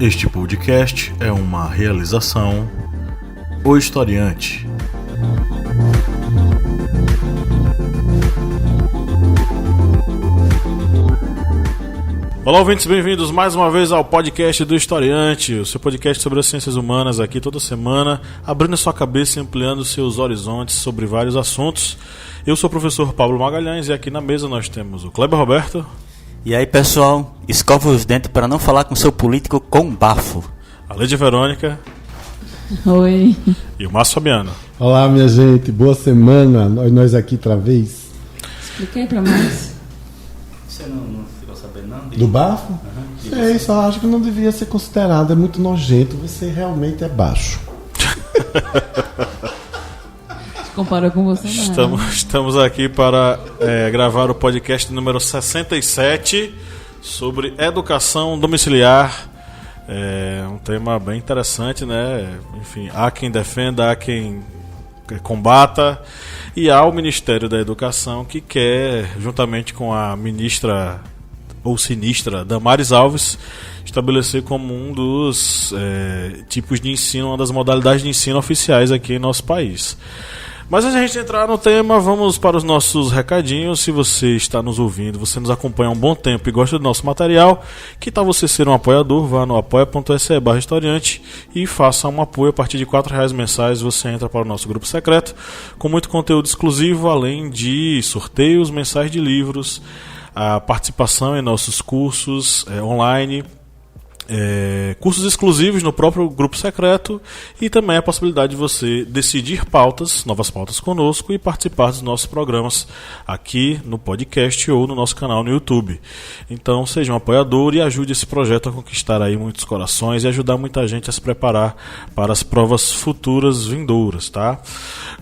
Este podcast é uma realização O Historiante. Olá, ouvintes, bem-vindos mais uma vez ao podcast do Historiante, o seu podcast sobre as ciências humanas aqui toda semana, abrindo a sua cabeça e ampliando seus horizontes sobre vários assuntos. Eu sou o professor Pablo Magalhães e aqui na mesa nós temos o Kleber Roberto. E aí, pessoal, escova os dentes para não falar com seu político com bafo. A Lady Verônica. Oi. E o Márcio Fabiano. Olá, minha gente, boa semana, nós aqui outra vez. Expliquei para mais. Você não ficou sabendo não? Do bafo? É isso, eu acho que não devia ser considerado, é muito nojento, você realmente é baixo. Comparou com você, não. Estamos aqui para gravar o podcast número 67 sobre educação domiciliar. É um tema bem interessante, né? Enfim, há quem defenda, há quem combata, e há o Ministério da Educação que quer, juntamente com a ministra ou sinistra Damares Alves, estabelecer como um dos tipos de ensino, uma das modalidades de ensino oficiais aqui em nosso país. Mas antes de a gente entrar no tema, vamos para os nossos recadinhos. Se você está nos ouvindo, você nos acompanha há um bom tempo e gosta do nosso material, que tal você ser um apoiador? Vá no apoia.se/historiante e faça um apoio. A partir de R$4 mensais você entra para o nosso grupo secreto, com muito conteúdo exclusivo, além de sorteios mensais de livros, a participação em nossos cursos online, cursos exclusivos no próprio grupo secreto, e também a possibilidade de você decidir pautas, novas pautas conosco, e participar dos nossos programas aqui no podcast ou no nosso canal no YouTube. Então seja um apoiador e ajude esse projeto a conquistar aí muitos corações e ajudar muita gente a se preparar para as provas futuras vindouras, tá?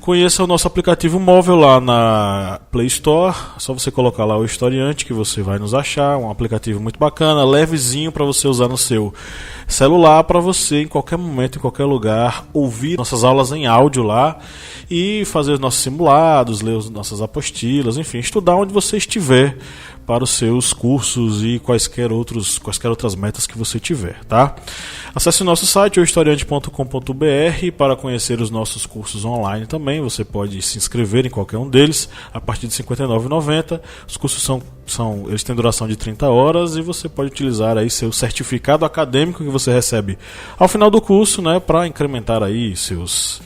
Conheça o nosso aplicativo móvel lá na Play Store, é só você colocar lá o Historiante que você vai nos achar. Um aplicativo muito bacana, levezinho para você usar no seu celular, para você em qualquer momento, em qualquer lugar, ouvir nossas aulas em áudio lá e fazer os nossos simulados, ler as nossas apostilas, enfim, estudar onde você estiver para os seus cursos e quaisquer outras metas que você tiver, tá? Acesse o nosso site, ohistoriante.com.br, para conhecer os nossos cursos online também. Você pode se inscrever em qualquer um deles a partir de R$ 59,90. Os cursos eles têm duração de 30 horas e você pode utilizar aí seu certificado acadêmico que você recebe ao final do curso, né, para incrementar aí suas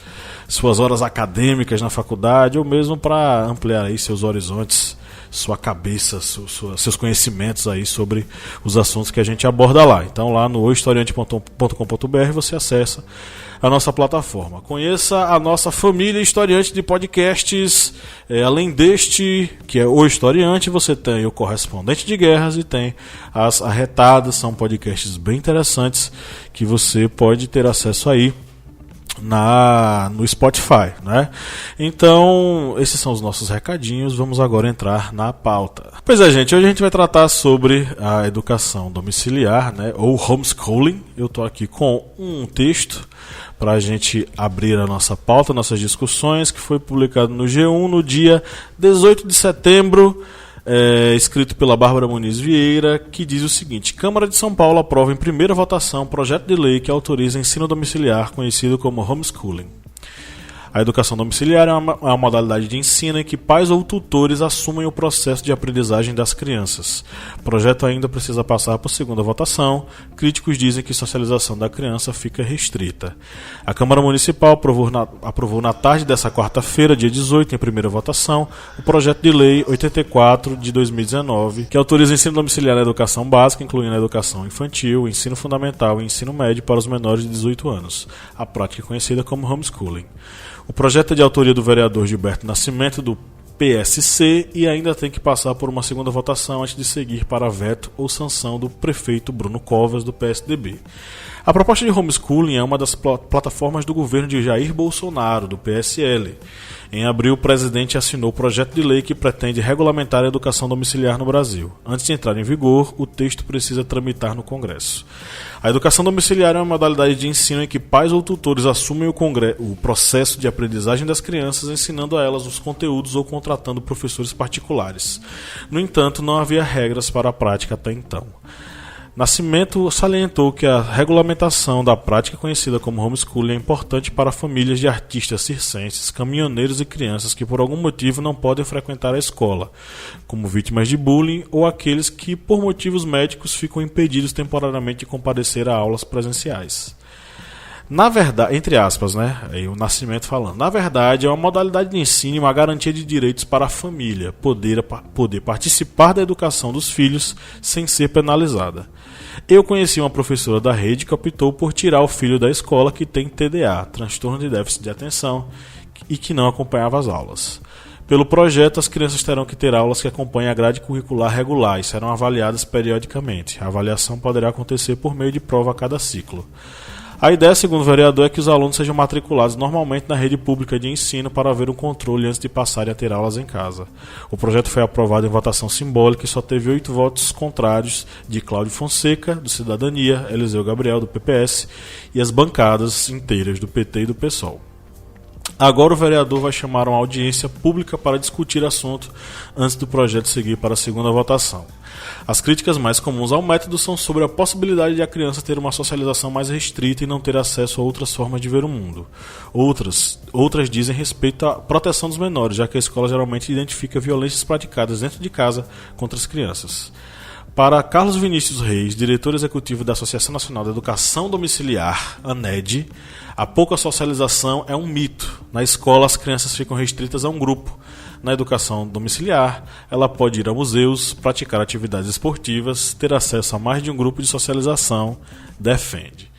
horas acadêmicas na faculdade, ou mesmo para ampliar aí seus horizontes, sua cabeça, seus conhecimentos aí sobre os assuntos que a gente aborda lá. Então lá no ohistoriante.com.br você acessa a nossa plataforma. Conheça a nossa família historiante de podcasts. Além deste, que é o Historiante, você tem o Correspondente de Guerras e tem as Arretadas. São podcasts bem interessantes que você pode ter acesso aí no Spotify, né? Então, esses são os nossos recadinhos. Vamos agora entrar na pauta. Pois é, gente, hoje a gente vai tratar sobre a educação domiciliar, né? Ou homeschooling. Eu estou aqui com um texto para a gente abrir a nossa pauta, nossas discussões, que foi publicado no G1 no dia 18 de setembro, escrito pela Bárbara Muniz Vieira, que diz o seguinte: Câmara de São Paulo aprova em primeira votação projeto de lei que autoriza ensino domiciliar, conhecido como homeschooling. A educação domiciliar é uma modalidade de ensino em que pais ou tutores assumem o processo de aprendizagem das crianças. O projeto ainda precisa passar por segunda votação. Críticos dizem que a socialização da criança fica restrita. A Câmara Municipal aprovou na tarde dessa quarta-feira, dia 18, em primeira votação, o projeto de lei 84 de 2019, que autoriza o ensino domiciliar na educação básica, incluindo a educação infantil, ensino fundamental e ensino médio para os menores de 18 anos, a prática conhecida como homeschooling. O projeto é de autoria do vereador Gilberto Nascimento, do PSC, e ainda tem que passar por uma segunda votação antes de seguir para veto ou sanção do prefeito Bruno Covas, do PSDB. A proposta de homeschooling é uma das plataformas do governo de Jair Bolsonaro, do PSL. Em abril, o presidente assinou o projeto de lei que pretende regulamentar a educação domiciliar no Brasil. Antes de entrar em vigor, o texto precisa tramitar no Congresso. A educação domiciliar é uma modalidade de ensino em que pais ou tutores assumem o processo de aprendizagem das crianças, ensinando a elas os conteúdos ou contratando professores particulares. No entanto, não havia regras para a prática até então. Nascimento salientou que a regulamentação da prática conhecida como homeschooling é importante para famílias de artistas circenses, caminhoneiros e crianças que por algum motivo não podem frequentar a escola, como vítimas de bullying ou aqueles que por motivos médicos ficam impedidos temporariamente de comparecer a aulas presenciais. Na verdade, entre aspas, né? Aí o Nascimento falando. Na verdade, é uma modalidade de ensino e uma garantia de direitos para a família poder participar da educação dos filhos sem ser penalizada. Eu conheci uma professora da rede que optou por tirar o filho da escola que tem TDA, transtorno de déficit de atenção, e que não acompanhava as aulas. Pelo projeto, as crianças terão que ter aulas que acompanhem a grade curricular regular e serão avaliadas periodicamente. A avaliação poderá acontecer por meio de prova a cada ciclo. A ideia, segundo o vereador, é que os alunos sejam matriculados normalmente na rede pública de ensino para haver um controle antes de passarem a ter aulas em casa. O projeto foi aprovado em votação simbólica e só teve 8 votos contrários de Cláudio Fonseca, do Cidadania, Eliseu Gabriel, do PPS, e as bancadas inteiras do PT e do PSOL. Agora o vereador vai chamar uma audiência pública para discutir assunto antes do projeto seguir para a segunda votação. As críticas mais comuns ao método são sobre a possibilidade de a criança ter uma socialização mais restrita e não ter acesso a outras formas de ver o mundo. Outras dizem respeito à proteção dos menores, já que a escola geralmente identifica violências praticadas dentro de casa contra as crianças. Para Carlos Vinícius Reis, diretor executivo da Associação Nacional da Educação Domiciliar, ANED, a pouca socialização é um mito. Na escola, as crianças ficam restritas a um grupo. Na educação domiciliar, ela pode ir a museus, praticar atividades esportivas, ter acesso a mais de um grupo de socialização, defende.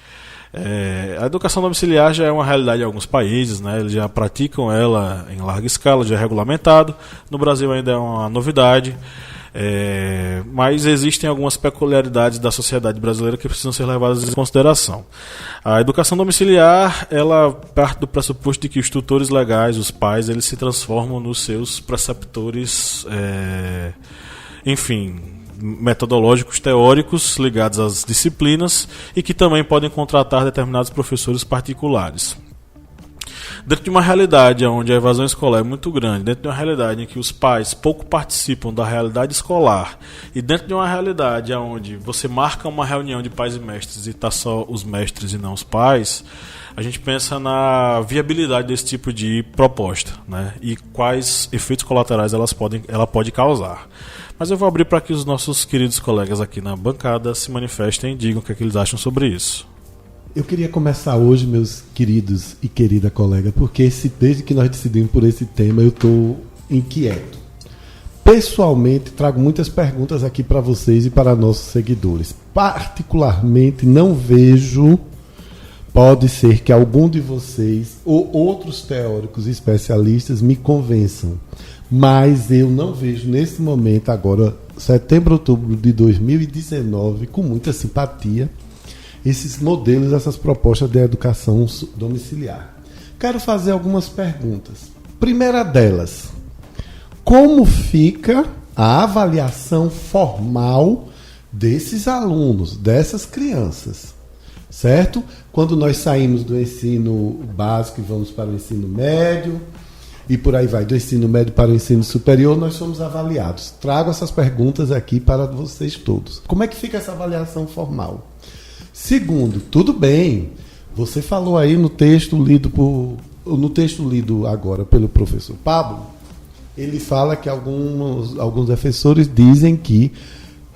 A educação domiciliar já é uma realidade em alguns países, né? Eles já praticam ela em larga escala, já é regulamentado. No Brasil ainda é uma novidade. Mas existem algumas peculiaridades da sociedade brasileira que precisam ser levadas em consideração. A educação domiciliar, ela parte do pressuposto de que os tutores legais, os pais, eles se transformam nos seus preceptores, metodológicos teóricos ligados às disciplinas e que também podem contratar determinados professores particulares. Dentro de uma realidade onde a evasão escolar é muito grande, dentro de uma realidade em que os pais pouco participam da realidade escolar e dentro de uma realidade onde você marca uma reunião de pais e mestres e está só os mestres e não os pais, a gente pensa na viabilidade desse tipo de proposta, né? E quais efeitos colaterais ela pode causar. Mas eu vou abrir para que os nossos queridos colegas aqui na bancada se manifestem e digam o que é que eles acham sobre isso. Eu queria começar hoje, meus queridos e querida colega, porque desde que nós decidimos por esse tema, eu estou inquieto. Pessoalmente, trago muitas perguntas aqui para vocês e para nossos seguidores. Particularmente, não vejo, pode ser que algum de vocês ou outros teóricos especialistas me convençam, mas eu não vejo nesse momento, agora, setembro, outubro de 2019, com muita simpatia, esses modelos, essas propostas de educação domiciliar. Quero fazer algumas perguntas. Primeira delas, como fica a avaliação formal desses alunos, dessas crianças, certo? Quando nós saímos do ensino básico e vamos para o ensino médio, e por aí vai, do ensino médio para o ensino superior, nós somos avaliados. Trago essas perguntas aqui para vocês todos. Como é que fica essa avaliação formal? Segundo, tudo bem, você falou aí no texto lido agora pelo professor Pablo, ele fala que alguns defensores dizem que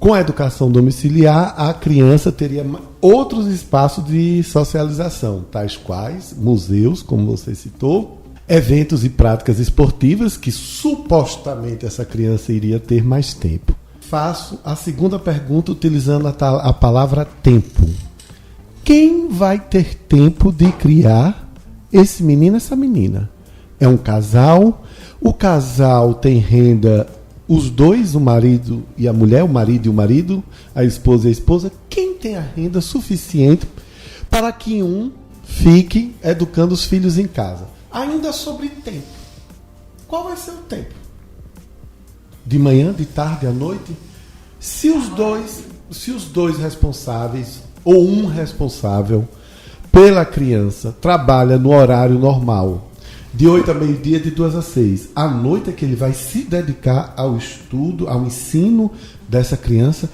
com a educação domiciliar a criança teria outros espaços de socialização, tais quais museus, como você citou, eventos e práticas esportivas que supostamente essa criança iria ter mais tempo. Faço a segunda pergunta utilizando a palavra tempo. Quem vai ter tempo de criar esse menino, essa menina? É um casal? O casal tem renda, os dois, o marido e a mulher, o marido e o marido, a esposa e a esposa. Quem tem a renda suficiente para que um fique educando os filhos em casa? Ainda sobre tempo. Qual vai ser o tempo? De manhã, de tarde, à noite? Se os dois responsáveis ou um responsável pela criança trabalha no horário normal, de 8 a meio-dia, de 2 a 6, à noite é que ele vai se dedicar ao estudo, ao ensino dessa criança,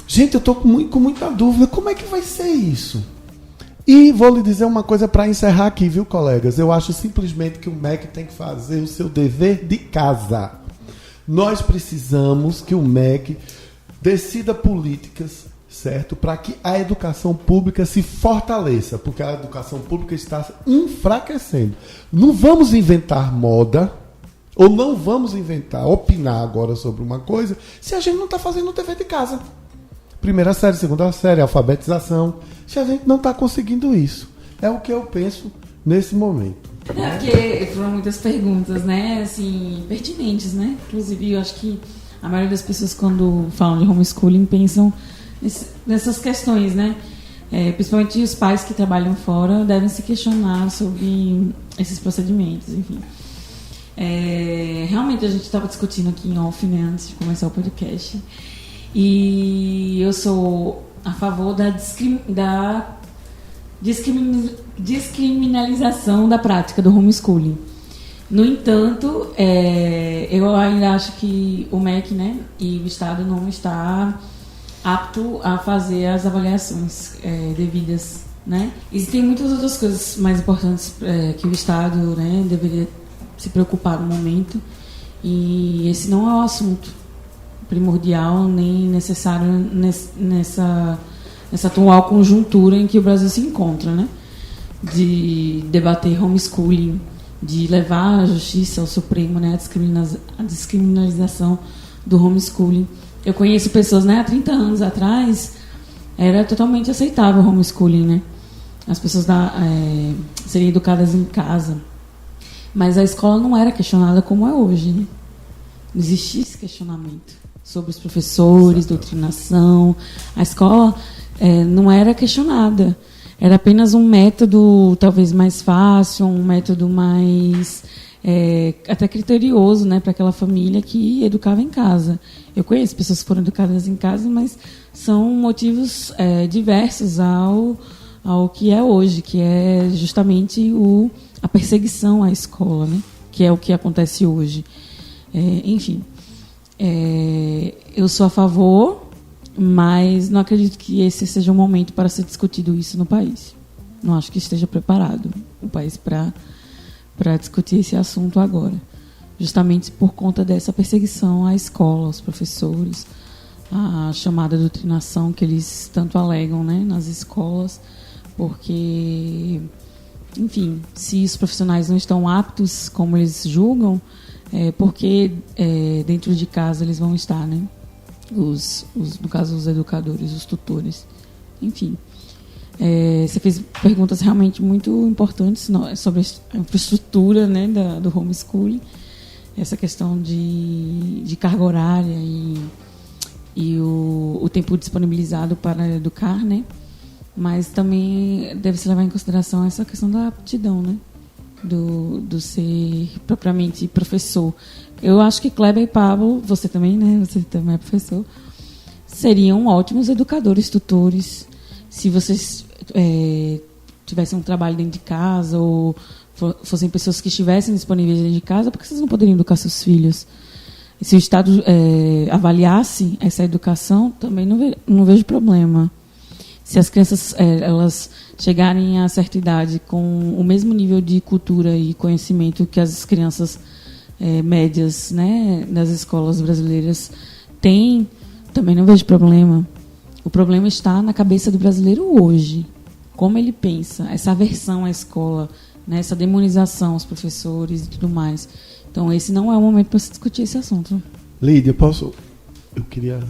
Gente, eu estou com muita dúvida. Como é que vai ser isso? E vou lhe dizer uma coisa para encerrar aqui, viu, colegas? Eu acho simplesmente que o MEC tem que fazer o seu dever de casa. Nós precisamos que o MEC decida políticas, certo? Para que a educação pública se fortaleça, porque a educação pública está enfraquecendo. Não vamos inventar moda, ou não vamos opinar agora sobre uma coisa, se a gente não está fazendo o dever de casa. Primeira série, segunda série, alfabetização. Se a gente não está conseguindo isso. É o que eu penso nesse momento. Porque foram muitas perguntas, né, assim, pertinentes, né? Inclusive, eu acho que a maioria das pessoas, quando falam de homeschooling, pensam nessas questões, né? Principalmente os pais que trabalham fora devem se questionar sobre esses procedimentos, enfim. Realmente, a gente estava discutindo aqui em off, né, antes de começar o podcast. E eu sou a favor da descriminalização da prática do homeschooling. No entanto, eu ainda acho que o MEC, né, e o Estado não está apto a fazer as avaliações devidas, né? Existem muitas outras coisas mais importantes que o Estado, né, deveria se preocupar no momento, e esse não é o assunto primordial nem necessário nessa atual conjuntura em que o Brasil se encontra, né? De debater homeschooling, de levar à justiça, ao Supremo, né, a descriminalização do homeschooling. Eu conheço pessoas, né, há 30 anos atrás, era totalmente aceitável o homeschooling, né? As pessoas seriam educadas em casa. Mas a escola não era questionada como é hoje, né? Não existia esse questionamento sobre os professores, doutrinação. A escola não era questionada. Era apenas um método talvez mais fácil, um método mais até criterioso, né, para aquela família que educava em casa. Eu conheço pessoas que foram educadas em casa, mas são motivos diversos ao que é hoje, que é justamente a perseguição à escola, né, que é o que acontece hoje. Enfim, eu sou a favor, mas não acredito que esse seja o momento para ser discutido isso no país. Não acho que esteja preparado o país para discutir esse assunto agora. Justamente por conta dessa perseguição à escola, aos professores, a chamada doutrinação que eles tanto alegam, né, nas escolas, porque, enfim, se os profissionais não estão aptos como eles julgam, porque dentro de casa eles vão estar, né? No caso, os educadores, os tutores. Enfim, você fez perguntas realmente muito importantes sobre a infraestrutura, né, do homeschooling, essa questão de carga horária e o tempo disponibilizado para educar, né? Mas também deve-se levar em consideração essa questão da aptidão, né? Do ser propriamente professor. Eu acho que Kleber e Pablo, você também, né? Você também é professor, seriam ótimos educadores, tutores, se vocês tivessem um trabalho dentro de casa ou fossem pessoas que estivessem disponíveis dentro de casa, porque vocês não poderiam educar seus filhos? E se o Estado avaliasse essa educação, também não vejo problema. Se as crianças elas chegarem a certa idade com o mesmo nível de cultura e conhecimento que as crianças médias, né, das escolas brasileiras têm, também não vejo problema. O problema está na cabeça do brasileiro hoje. Como ele pensa, essa aversão à escola, né, essa demonização aos professores e tudo mais. Então, esse não é o momento para se discutir esse assunto. Lídia, eu queria...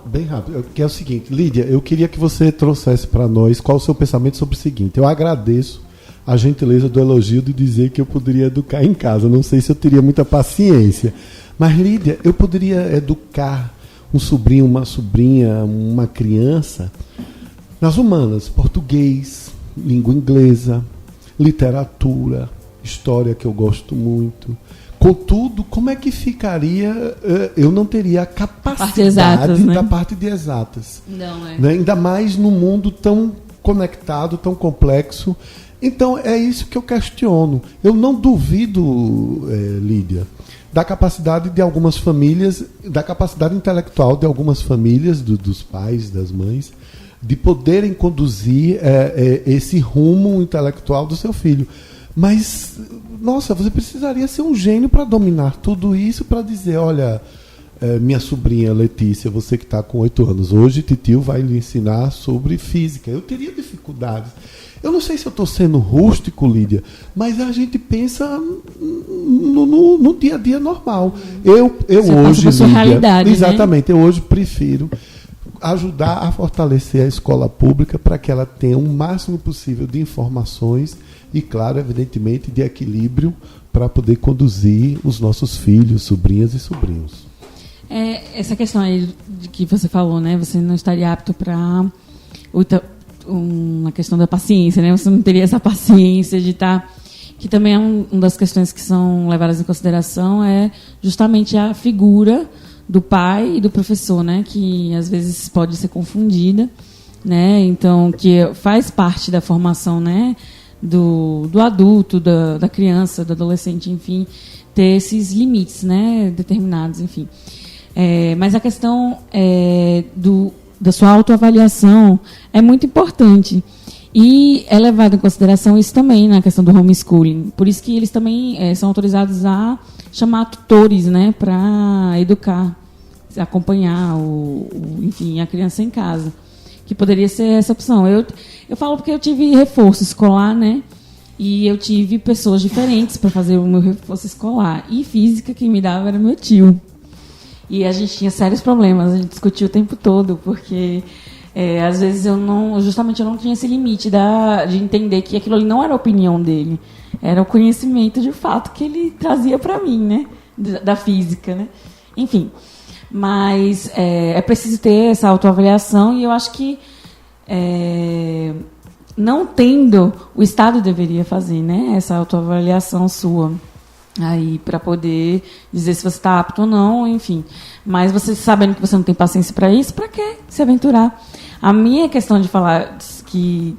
Bem rápido, que é o seguinte, Lídia, eu queria que você trouxesse para nós qual o seu pensamento sobre o seguinte. Eu agradeço a gentileza do elogio de dizer que eu poderia educar em casa. Não sei se eu teria muita paciência, mas, Lídia, eu poderia educar um sobrinho, uma sobrinha, uma criança nas humanas, português, língua inglesa, literatura, história, que eu gosto muito. Contudo, como é que ficaria? Eu não teria a capacidade da parte de exatas. Não, né? Ainda mais num mundo tão conectado, tão complexo. Então, é isso que eu questiono. Eu não duvido, Lídia, da capacidade de algumas famílias, da capacidade intelectual de algumas famílias, dos pais, das mães, de poderem conduzir esse rumo intelectual do seu filho. Mas, nossa, você precisaria ser um gênio para dominar tudo isso, para dizer, olha, minha sobrinha Letícia, você que está com 8 anos, hoje titio vai lhe ensinar sobre física. Eu teria dificuldades. Eu não sei se eu estou sendo rústico, Lídia, mas a gente pensa no dia a dia normal. Eu hoje, passa Lídia, realidade, exatamente, né? Eu hoje prefiro ajudar a fortalecer a escola pública para que ela tenha o máximo possível de informações e, claro, evidentemente, de equilíbrio para poder conduzir os nossos filhos, sobrinhas e sobrinhos. Essa questão aí de que você falou, né? Você não estaria apto para na questão da paciência, né? Você não teria essa paciência de estar... Que também é uma das questões que são levadas em consideração, é justamente a figura do pai e do professor, né? Que às vezes pode ser confundida, né? Então, que faz parte da formação, né? Do adulto, da criança, do adolescente, enfim, ter esses limites, né? Determinados, enfim. Mas a questão da sua autoavaliação é muito importante. E é levado em consideração isso também na questão do homeschooling. Por isso que eles também são autorizados a chamar tutores, né, para educar, acompanhar enfim, a criança em casa. Que poderia ser essa opção. Eu falo porque eu tive reforço escolar, né? E eu tive pessoas diferentes para fazer o meu reforço escolar. E física, quem me dava era meu tio. E a gente tinha sérios problemas, a gente discutia o tempo todo, porque às vezes eu não tinha esse limite de entender que aquilo ali não era a opinião dele, era o conhecimento de fato que ele trazia para mim, né, da física, né? Enfim, mas é preciso ter essa autoavaliação e eu acho que não tendo, o Estado deveria fazer, né, essa autoavaliação sua. Aí, para poder dizer se você está apto ou não, enfim. Mas você sabendo que você não tem paciência para isso, para que se aventurar? A minha questão de falar que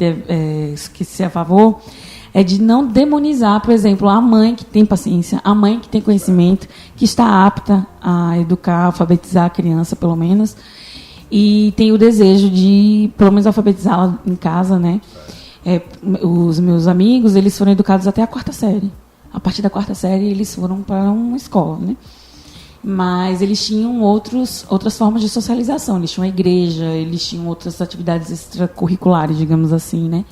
ser a favor é de não demonizar, por exemplo, a mãe que tem paciência, a mãe que tem conhecimento, que está apta a educar, alfabetizar a criança, pelo menos, e tem o desejo de, pelo menos, alfabetizá-la em casa, né? Os meus amigos, eles foram educados até a 4ª série. A partir da 4ª série, eles foram para uma escola, né? Mas eles tinham outras formas de socialização. Eles tinham a igreja, eles tinham outras atividades extracurriculares, digamos assim, né?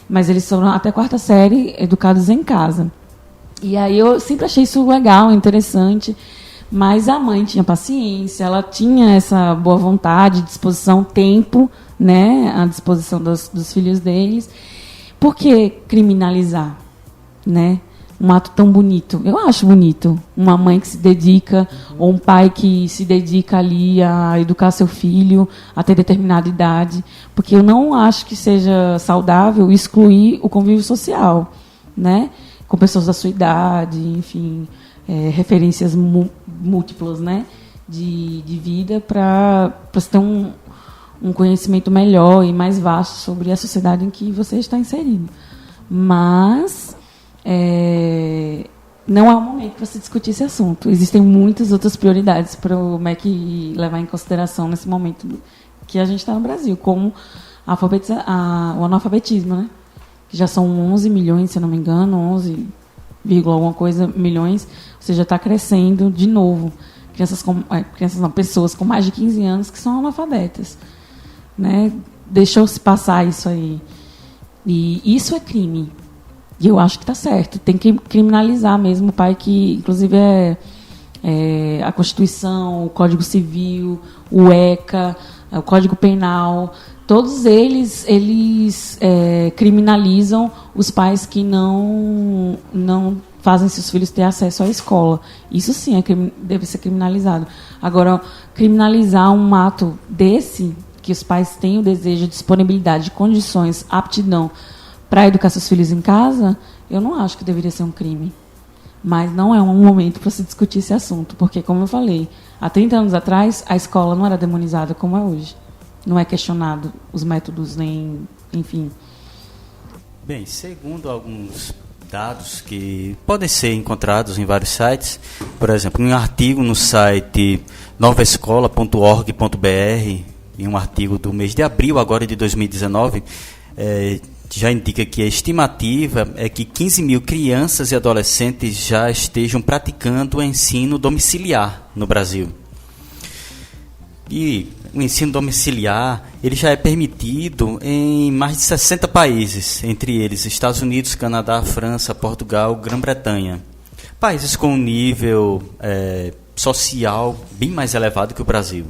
Mas eles foram até a 4ª série educados em casa. E aí eu sempre achei isso legal, interessante. Mas a mãe tinha paciência, ela tinha essa boa vontade, disposição, tempo, né? À disposição dos filhos deles. Por que criminalizar, né? Um ato tão bonito. Eu acho bonito. Uma mãe que se dedica, ou um pai que se dedica ali a educar seu filho até determinada idade. Porque eu não acho que seja saudável excluir o convívio social, né? Com pessoas da sua idade, enfim, referências múltiplas, né? De vida para se ter um conhecimento melhor e mais vasto sobre a sociedade em que você está inserido. Mas... não é o momento para se discutir esse assunto. Existem muitas outras prioridades para o MEC levar em consideração nesse momento que a gente está no Brasil, como o analfabetismo, né? Que já são 11 milhões, se eu não me engano, 11, alguma coisa milhões, ou seja, está crescendo de novo. Pessoas com mais de 15 anos que são analfabetas, né? Deixou-se passar isso aí. E isso é crime. E eu acho que está certo. Tem que criminalizar mesmo o pai que, inclusive, a Constituição, o Código Civil, o ECA, o Código Penal, todos eles criminalizam os pais que não fazem seus filhos ter acesso à escola. Isso sim deve ser criminalizado. Agora, criminalizar um ato desse, que os pais têm o desejo, disponibilidade, condições, aptidão para educar seus filhos em casa, eu não acho que deveria ser um crime. Mas não é um momento para se discutir esse assunto, porque, como eu falei, há 30 anos atrás, a escola não era demonizada como é hoje. Não é questionado os métodos, nem, enfim. Bem, segundo alguns dados que podem ser encontrados em vários sites, por exemplo, um artigo no site novaescola.org.br, em um artigo do mês de abril agora de 2019, já indica que a estimativa é que 15 mil crianças e adolescentes já estejam praticando o ensino domiciliar no Brasil. E o ensino domiciliar ele já é permitido em mais de 60 países, entre eles Estados Unidos, Canadá, França, Portugal, Grã-Bretanha. Países com um nível social bem mais elevado que o Brasil.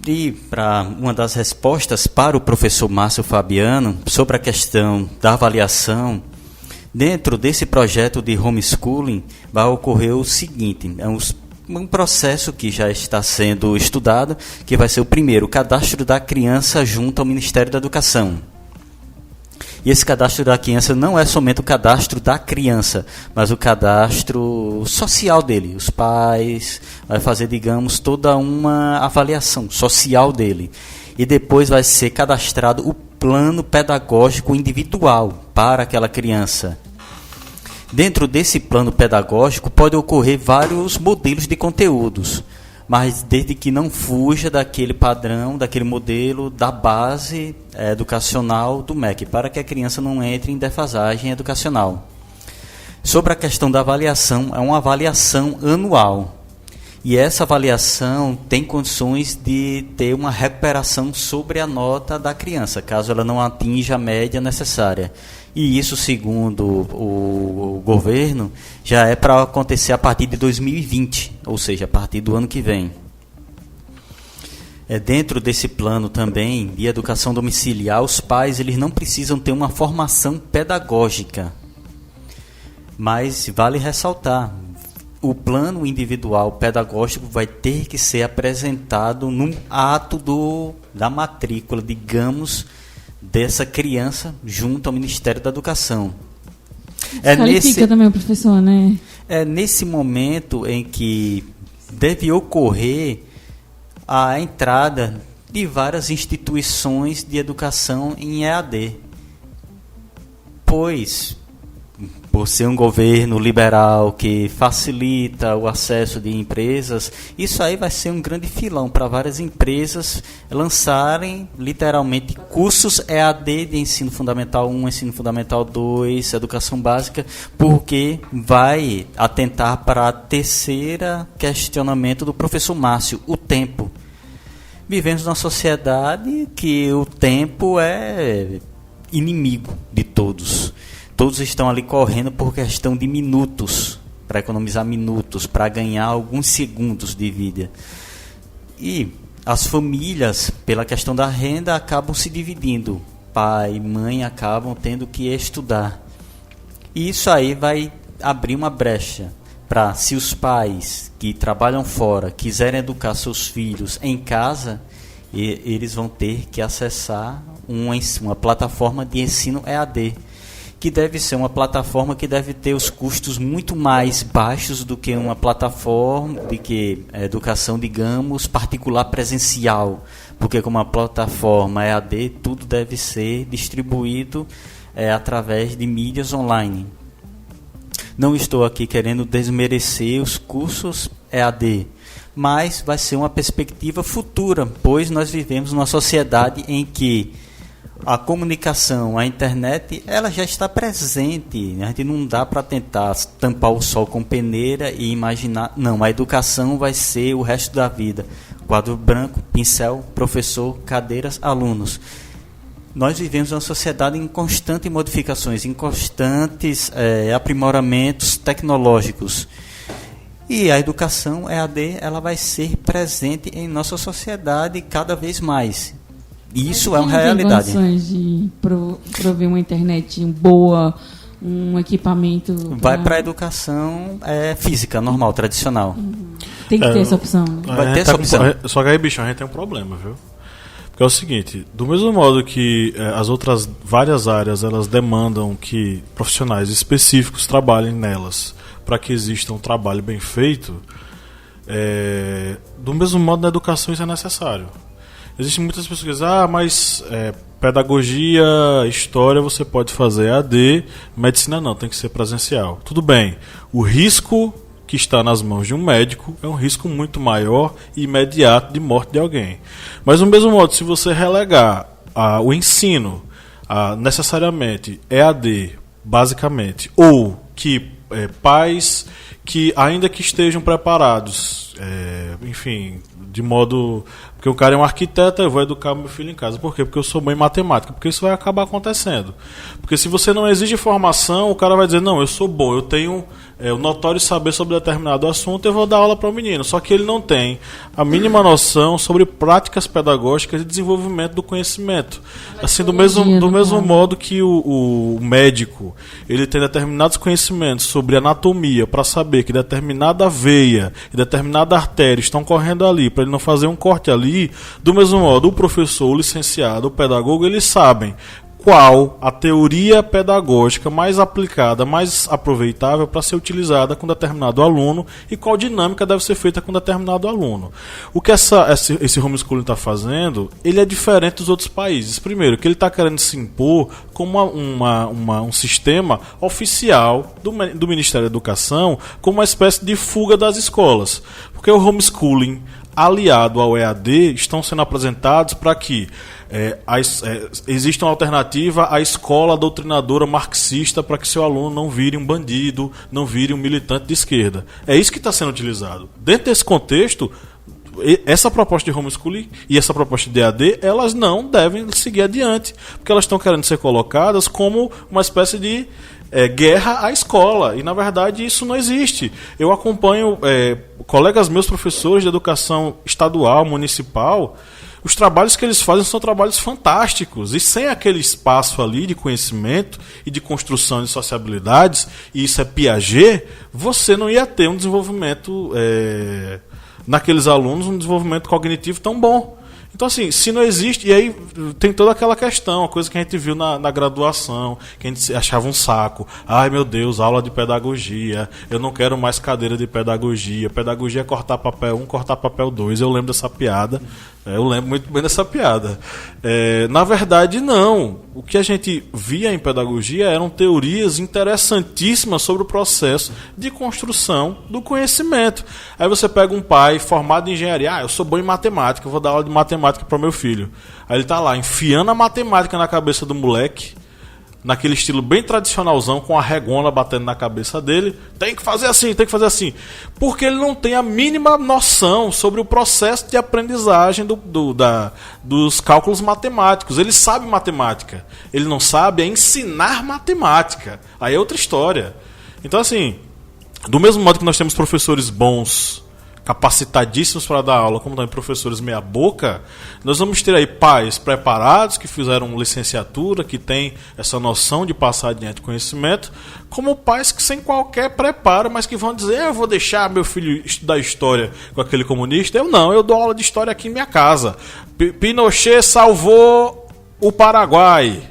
E para uma das respostas para o professor Márcio Fabiano sobre a questão da avaliação, dentro desse projeto de homeschooling vai ocorrer o seguinte: um processo que já está sendo estudado, que vai ser o primeiro, o cadastro da criança junto ao Ministério da Educação. E esse cadastro da criança não é somente o cadastro da criança, mas o cadastro social dele. Os pais vai fazer, digamos, toda uma avaliação social dele. E depois vai ser cadastrado o plano pedagógico individual para aquela criança. Dentro desse plano pedagógico pode ocorrer vários modelos de conteúdos, mas desde que não fuja daquele padrão, daquele modelo da base educacional do MEC, para que a criança não entre em defasagem educacional. Sobre a questão da avaliação, é uma avaliação anual. E essa avaliação tem condições de ter uma recuperação sobre a nota da criança, caso ela não atinja a média necessária. E isso, segundo o governo, já é para acontecer a partir de 2020, ou seja, a partir do ano que vem. Dentro desse plano também de educação domiciliar, os pais eles não precisam ter uma formação pedagógica. Mas vale ressaltar, o plano individual pedagógico vai ter que ser apresentado num ato da matrícula, digamos, dessa criança junto ao Ministério da Educação. Qualifica também o professor, né? É nesse momento em que deve ocorrer a entrada de várias instituições de educação em EAD. Pois, por ser um governo liberal que facilita o acesso de empresas, isso aí vai ser um grande filão para várias empresas lançarem literalmente cursos EAD de ensino fundamental 1, ensino fundamental 2, educação básica, porque vai atentar para a terceira questionamento do professor Márcio, o tempo. Vivemos numa sociedade que o tempo é inimigo de todos. Todos estão ali correndo por questão de minutos, para economizar minutos, para ganhar alguns segundos de vida. E as famílias, pela questão da renda, acabam se dividindo. Pai e mãe acabam tendo que estudar. E isso aí vai abrir uma brecha para, se os pais que trabalham fora quiserem educar seus filhos em casa, eles vão ter que acessar uma plataforma de ensino EAD, que deve ser uma plataforma que deve ter os custos muito mais baixos do que uma plataforma de que educação, digamos, particular presencial, porque como uma plataforma EAD, tudo deve ser distribuído através de mídias online. Não estou aqui querendo desmerecer os cursos EAD, mas vai ser uma perspectiva futura, pois nós vivemos numa sociedade em que a comunicação, a internet, ela já está presente. A gente não dá para tentar tampar o sol com peneira e imaginar. Não, a educação vai ser o resto da vida. Quadro branco, pincel, professor, cadeiras, alunos. Nós vivemos uma sociedade em constantes modificações, em constantes aprimoramentos tecnológicos. E a educação EAD, ela vai ser presente em nossa sociedade cada vez mais. Isso é uma realidade. Tem condições de prover uma internet boa, um equipamento... Vai para a educação física, normal, tradicional. Tem que ter essa opção. Vai ter essa opção. Só que aí, bicho, a gente tem um problema, viu? Porque é o seguinte, do mesmo modo que as outras várias áreas, elas demandam que profissionais específicos trabalhem nelas para que exista um trabalho bem feito, do mesmo modo na educação isso é necessário. Existem muitas pessoas que dizem, mas pedagogia, história você pode fazer AD, medicina não, tem que ser presencial. Tudo bem, o risco que está nas mãos de um médico é um risco muito maior e imediato de morte de alguém. Mas, do mesmo modo, se você relegar o ensino necessariamente EAD, basicamente, ou que pais que, ainda que estejam preparados, enfim, de modo... Porque o cara é um arquiteto, eu vou educar meu filho em casa. Por quê? Porque eu sou bom em matemática. Porque isso vai acabar acontecendo. Porque se você não exige formação, o cara vai dizer, não, eu sou bom, eu tenho o notório saber sobre determinado assunto, eu vou dar aula para o menino. Só que ele não tem a mínima noção sobre práticas pedagógicas e desenvolvimento do conhecimento. Assim, do mesmo modo que o médico, ele tem determinados conhecimentos sobre anatomia para saber que determinada veia e determinada artéria estão correndo ali, para ele não fazer um corte ali. Do mesmo modo, o professor, o licenciado, o pedagogo, eles sabem qual a teoria pedagógica mais aplicada, mais aproveitável para ser utilizada com determinado aluno e qual dinâmica deve ser feita com determinado aluno. O que esse homeschooling está fazendo, ele é diferente dos outros países. Primeiro, que ele está querendo se impor como um sistema oficial do Ministério da Educação, como uma espécie de fuga das escolas. Porque o homeschooling aliado ao EAD estão sendo apresentados para que exista uma alternativa à escola doutrinadora marxista para que seu aluno não vire um bandido, não vire um militante de esquerda. É isso que está sendo utilizado. Dentro desse contexto, essa proposta de homeschooling e essa proposta de EAD, elas não devem seguir adiante, porque elas estão querendo ser colocadas como uma espécie de guerra à escola, e na verdade isso não existe. Eu acompanho colegas meus, professores de educação estadual, municipal, os trabalhos que eles fazem são trabalhos fantásticos, e sem aquele espaço ali de conhecimento e de construção de sociabilidades, e isso é Piaget, você não ia ter um desenvolvimento naqueles alunos, um desenvolvimento cognitivo tão bom. Então, assim, se não existe... E aí tem toda aquela questão, a coisa que a gente viu na graduação, que a gente achava um saco. Ai, meu Deus, aula de pedagogia. Eu não quero mais cadeira de pedagogia. Pedagogia é cortar papel 1, cortar papel 2. Eu lembro dessa piada. Eu lembro muito bem dessa piada. Na verdade, não. O que a gente via em pedagogia eram teorias interessantíssimas sobre o processo de construção do conhecimento. Aí você pega um pai formado em engenharia. Eu sou bom em matemática, eu vou dar aula de matemática para o meu filho. Aí ele está lá, enfiando a matemática na cabeça do moleque, naquele estilo bem tradicionalzão, com a regona batendo na cabeça dele. Tem que fazer assim, tem que fazer assim. Porque ele não tem a mínima noção sobre o processo de aprendizagem dos cálculos matemáticos. Ele sabe matemática. Ele não sabe ensinar matemática. Aí é outra história. Então, assim, do mesmo modo que nós temos professores bons, capacitadíssimos para dar aula, como também professores meia boca, nós vamos ter aí pais preparados, que fizeram licenciatura, que têm essa noção de passar adiante conhecimento, como pais que sem qualquer preparo, mas que vão dizer, eu vou deixar meu filho estudar história com aquele comunista. Eu não, eu dou aula de história aqui em minha casa. Pinochet salvou o Paraguai.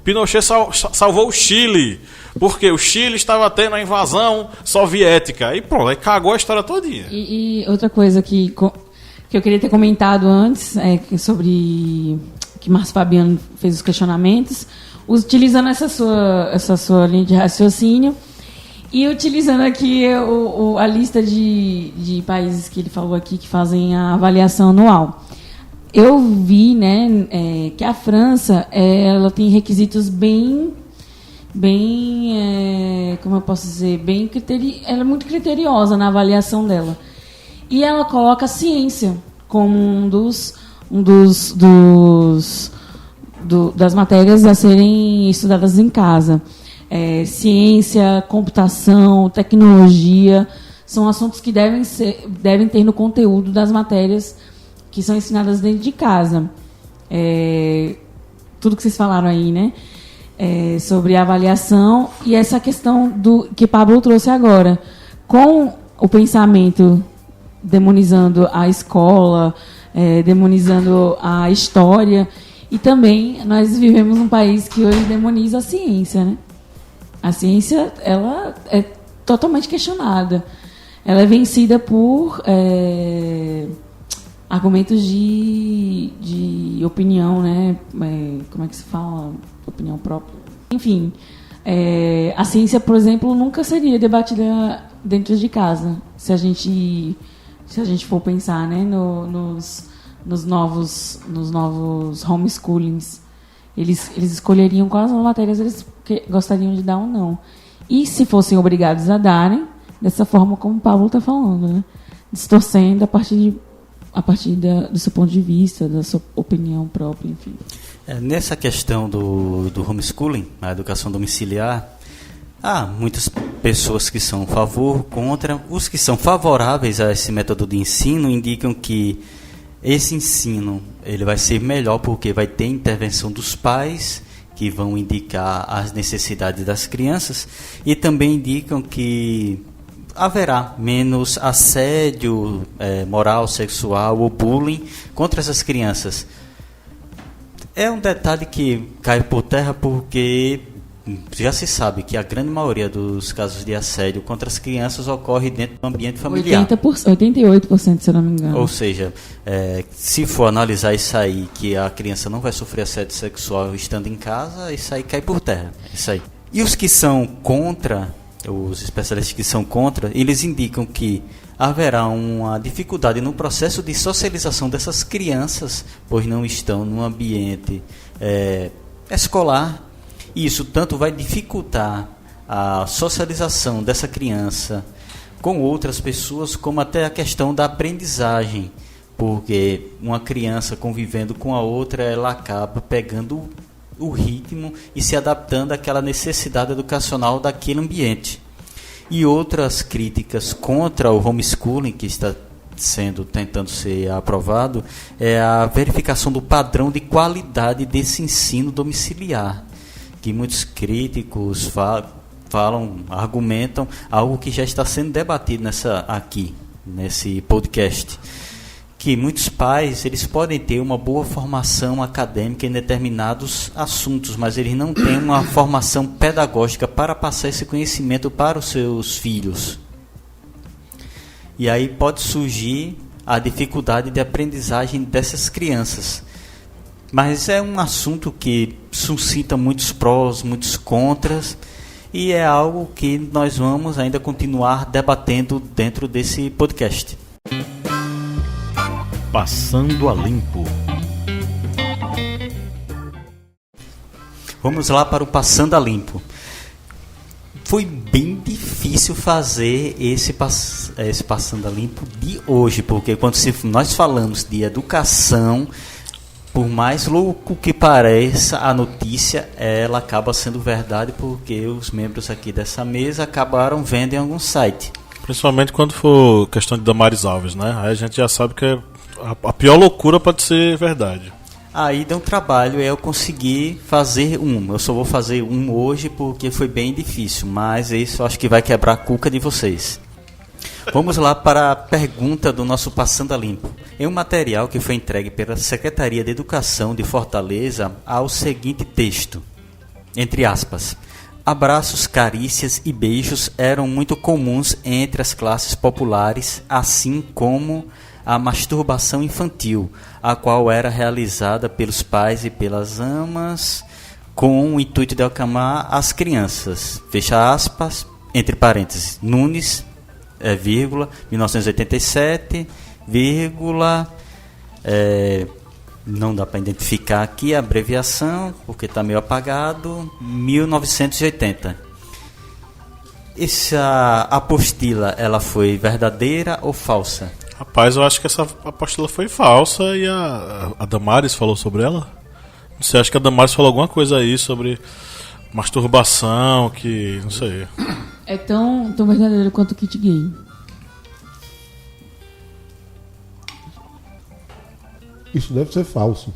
Pinochet salvou o Chile. Porque o Chile estava tendo a invasão soviética. E pronto, aí cagou a história todinha. E outra coisa que eu queria ter comentado antes, sobre que Márcio Fabiano fez os questionamentos, utilizando essa sua linha de raciocínio e utilizando aqui a lista de países que ele falou aqui que fazem a avaliação anual. Eu vi, que a França ela tem requisitos bem, como eu posso dizer, ela é muito criteriosa na avaliação dela. E ela coloca a ciência como das matérias a serem estudadas em casa. Ciência, computação, tecnologia, são assuntos que devem ter no conteúdo das matérias que são ensinadas dentro de casa. Tudo que vocês falaram aí, né? Sobre a avaliação e essa questão que Pablo trouxe agora, com o pensamento demonizando a escola, demonizando a história, e também nós vivemos num país que hoje demoniza a ciência, né? A ciência, ela é totalmente questionada. Ela é vencida por argumentos de opinião, né? Como é que se fala? Opinião própria. Enfim, a ciência, por exemplo, nunca seria debatida dentro de casa, se a gente for pensar, né, nos novos homeschoolings. Eles escolheriam quais matérias eles gostariam de dar ou não. E se fossem obrigados a darem, dessa forma como o Pablo está falando, né? Distorcendo a partir do seu ponto de vista, da sua opinião própria, enfim. Nessa questão do homeschooling, a educação domiciliar, há muitas pessoas que são a favor, contra. Os que são favoráveis a esse método de ensino indicam que esse ensino ele vai ser melhor porque vai ter intervenção dos pais, que vão indicar as necessidades das crianças, e também indicam que haverá menos assédio moral, sexual ou bullying contra essas crianças. É um detalhe que cai por terra porque já se sabe que a grande maioria dos casos de assédio contra as crianças ocorre dentro do ambiente familiar. 88%, se eu não me engano. Ou seja, se for analisar isso aí, que a criança não vai sofrer assédio sexual estando em casa, isso aí cai por terra. Isso aí. E os que são contra, os especialistas que são contra, eles indicam que haverá uma dificuldade no processo de socialização dessas crianças, pois não estão num ambiente escolar. Isso tanto vai dificultar a socialização dessa criança com outras pessoas, como até a questão da aprendizagem, porque uma criança convivendo com a outra, ela acaba pegando o ritmo e se adaptando àquela necessidade educacional daquele ambiente. E outras críticas contra o homeschooling, que está tentando ser aprovado, é a verificação do padrão de qualidade desse ensino domiciliar, que muitos críticos argumentam algo que já está sendo debatido nesse podcast, que muitos pais eles podem ter uma boa formação acadêmica em determinados assuntos, mas eles não têm uma formação pedagógica para passar esse conhecimento para os seus filhos. E aí pode surgir a dificuldade de aprendizagem dessas crianças. Mas é um assunto que suscita muitos prós, muitos contras, e é algo que nós vamos ainda continuar debatendo dentro desse podcast. Passando a Limpo. Vamos lá para o Passando a Limpo. Foi bem difícil fazer esse Passando a Limpo de hoje, porque quando nós falamos de educação, por mais louco que pareça, a notícia ela acaba sendo verdade, porque os membros aqui dessa mesa acabaram vendo em algum site. Principalmente quando for questão de Damares Alves, né? Aí a gente já sabe que a pior loucura pode ser verdade. Aí deu um trabalho, eu consegui fazer um. Eu só vou fazer um hoje porque foi bem difícil, mas isso eu acho que vai quebrar a cuca de vocês. Vamos lá para a pergunta do nosso Passando a Limpo. Em um material que foi entregue pela Secretaria de Educação de Fortaleza, há o seguinte texto, entre aspas: abraços, carícias e beijos eram muito comuns entre as classes populares, assim como a masturbação infantil, a qual era realizada pelos pais e pelas amas com o intuito de acalmar as crianças. Fecha aspas, entre parênteses, Nunes, vírgula, 1987, vírgula, não dá para identificar aqui a abreviação, porque está meio apagado, 1980. Essa apostila, ela foi verdadeira ou falsa? Rapaz, eu acho que essa apostila foi falsa e a Damares falou sobre ela. Não sei, acho que a Damares falou alguma coisa aí sobre masturbação, que não sei. É tão verdadeiro quanto o kit gay. Isso deve ser falso.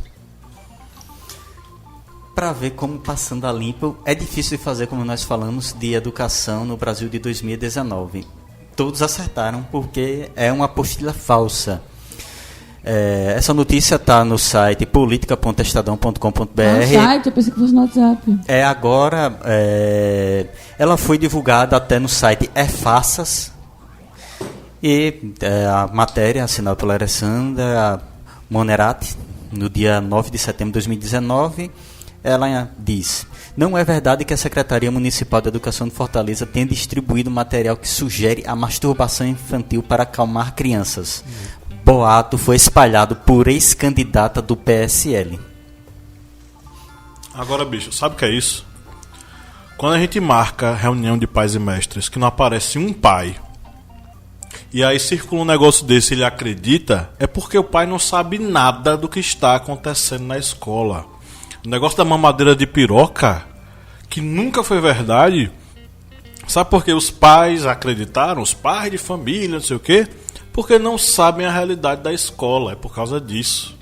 Para ver como Passando a Limpo é difícil de fazer, como nós falamos, de educação no Brasil de 2019. Todos acertaram porque é uma apostila falsa. Essa notícia está no site politica.estadão.com.br. No site? Eu pensei que fosse no WhatsApp. Agora, ela foi divulgada até no site Faças. E a matéria assinada pela Alessandra Monerati, no dia 9 de setembro de 2019, ela diz: não é verdade que a Secretaria Municipal de Educação de Fortaleza tenha distribuído material que sugere a masturbação infantil para acalmar crianças. Boato foi espalhado por ex-candidata do PSL. Agora, bicho, sabe o que é isso? Quando a gente marca reunião de pais e mestres que não aparece um pai, e aí circula um negócio desse e ele acredita, é porque o pai não sabe nada do que está acontecendo na escola. O negócio da mamadeira de piroca, que nunca foi verdade, sabe por que os pais acreditaram? Os pais de família, não sei o quê? Porque não sabem a realidade da escola, é por causa disso.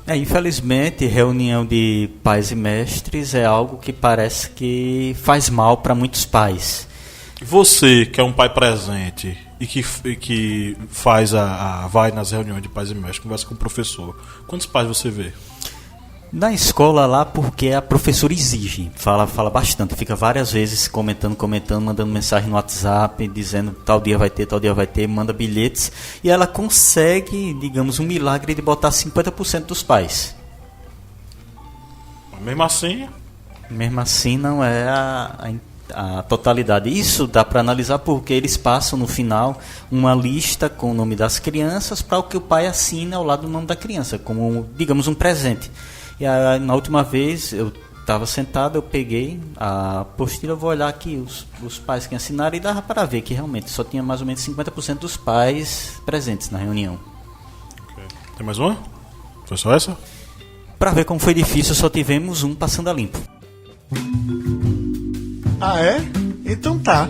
Infelizmente, reunião de pais e mestres é algo que parece que faz mal para muitos pais. Você, que é um pai presente e que faz vai nas reuniões de pais e mestres, conversa com o professor, quantos pais você vê? Na escola lá, porque a professora exige, fala bastante, fica várias vezes comentando, mandando mensagem no WhatsApp, dizendo tal dia vai ter, manda bilhetes, e ela consegue, digamos, um milagre de botar 50% dos pais. Mas mesmo assim... Mesmo assim não é a totalidade. Isso dá para analisar porque eles passam no final uma lista com o nome das crianças para o que o pai assina ao lado do nome da criança, como, digamos, um presente. E na última vez eu estava sentado, eu peguei a apostila, vou olhar aqui os pais que assinaram e dava para ver que realmente só tinha mais ou menos 50% dos pais presentes na reunião. Okay. Tem mais uma? Foi só essa? Para ver como foi difícil, só tivemos um passando a limpo. Ah, é? Então tá.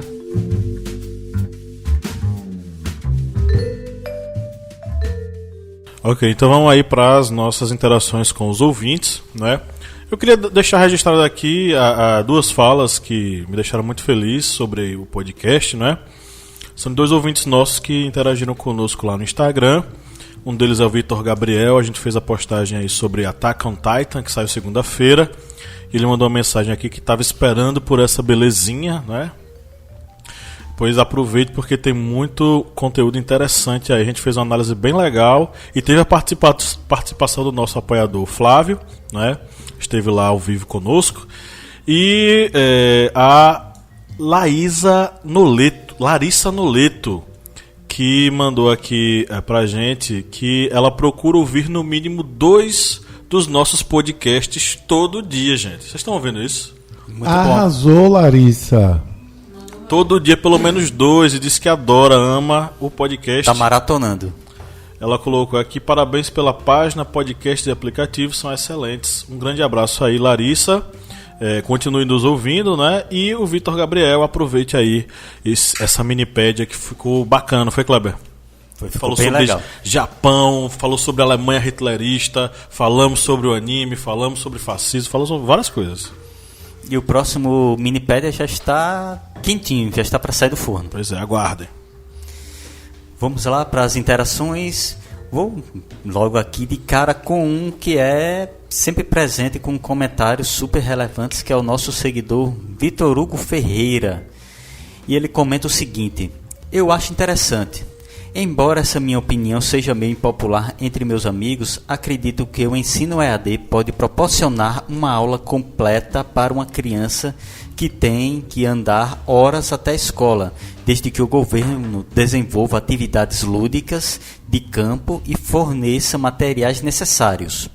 Ok, então vamos aí para as nossas interações com os ouvintes, né? Eu queria deixar registrado aqui duas falas que me deixaram muito feliz sobre o podcast, né? São dois ouvintes nossos que interagiram conosco lá no Instagram. Um deles é o Vitor Gabriel, a gente fez a postagem aí sobre Attack on Titan, que saiu segunda-feira. Ele mandou uma mensagem aqui que estava esperando por essa belezinha, né? Pois aproveite porque tem muito conteúdo interessante aí. A gente fez uma análise bem legal e teve a participação do nosso apoiador Flávio, né? Esteve lá ao vivo conosco. E a Larissa Noleto, que mandou aqui pra gente que ela procura ouvir no mínimo 2 dos nossos podcasts todo dia, gente. Vocês estão ouvindo isso? Muito arrasou, bom. Larissa. Todo dia pelo menos 2 e diz que adora, ama o podcast. Tá maratonando. Ela colocou aqui: parabéns pela página, podcast e aplicativos são excelentes. Um grande abraço aí, Larissa. Continue nos ouvindo, né? E o Vitor Gabriel, aproveite aí essa minipédia que ficou bacana, não foi, Kleber? Falou sobre legal. Japão, falou sobre a Alemanha hitlerista, falamos sobre o anime, falamos sobre fascismo, falamos sobre várias coisas. E o próximo minipédia já está quentinho, já está para sair do forno. Pois é, aguardem. Vamos lá para as interações. Vou logo aqui de cara com um que é sempre presente com comentários super relevantes, que é o nosso seguidor Vitor Hugo Ferreira. E ele comenta o seguinte: eu acho interessante. Embora essa minha opinião seja meio impopular entre meus amigos, acredito que o ensino EAD pode proporcionar uma aula completa para uma criança que tem que andar horas até a escola, desde que o governo desenvolva atividades lúdicas de campo e forneça materiais necessários.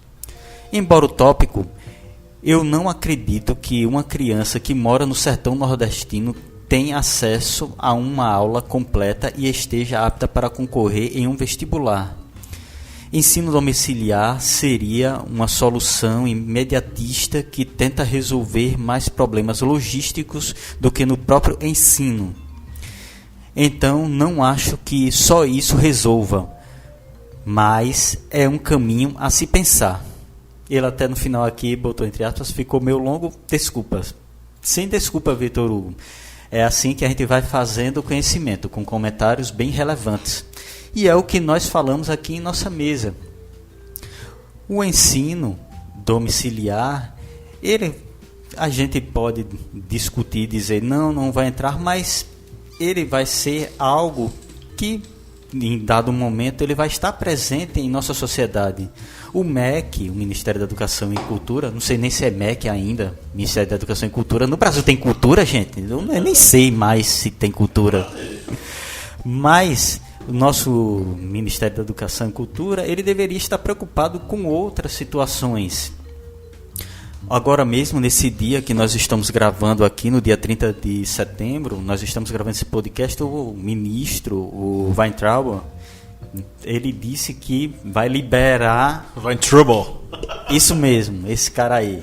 Embora utópico, eu não acredito que uma criança que mora no sertão nordestino tem acesso a uma aula completa e esteja apta para concorrer em um vestibular. Ensino domiciliar seria uma solução imediatista que tenta resolver mais problemas logísticos do que no próprio ensino. Então, não acho que só isso resolva, mas é um caminho a se pensar. Ele até no final aqui botou entre aspas, ficou meio longo, desculpas. Sem desculpa, Vitor Hugo. É assim que a gente vai fazendo o conhecimento, com comentários bem relevantes. E é o que nós falamos aqui em nossa mesa. O ensino domiciliar, a gente pode discutir, dizer não vai entrar, mas ele vai ser algo que, em dado momento, ele vai estar presente em nossa sociedade. O MEC, o Ministério da Educação e Cultura, não sei nem se é MEC ainda, Ministério da Educação e Cultura. No Brasil tem cultura, gente? Eu nem sei mais se tem cultura. Mas o nosso Ministério da Educação e Cultura, ele deveria estar preocupado com outras situações. Agora mesmo, nesse dia que nós estamos gravando aqui, no dia 30 de setembro, nós estamos gravando esse podcast, o ministro, o Weintraub, ele disse que vai liberar... Weintraub. Isso mesmo, esse cara aí.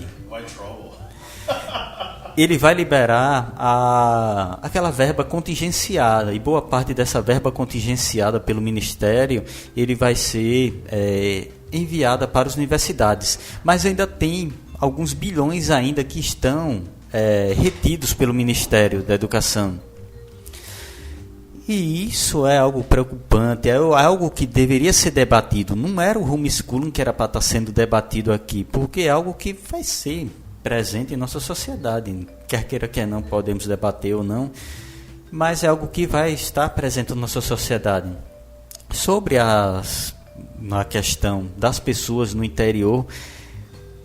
Ele vai liberar aquela verba contingenciada, e boa parte dessa verba contingenciada pelo Ministério, ele vai ser enviada para as universidades. Mas ainda tem alguns bilhões ainda que estão retidos pelo Ministério da Educação. E isso é algo preocupante, é algo que deveria ser debatido. Não era o homeschooling que era para estar sendo debatido aqui, porque é algo que vai ser presente em nossa sociedade. Quer queira, quer não, podemos debater ou não, mas é algo que vai estar presente na nossa sociedade. Sobre a questão das pessoas no interior,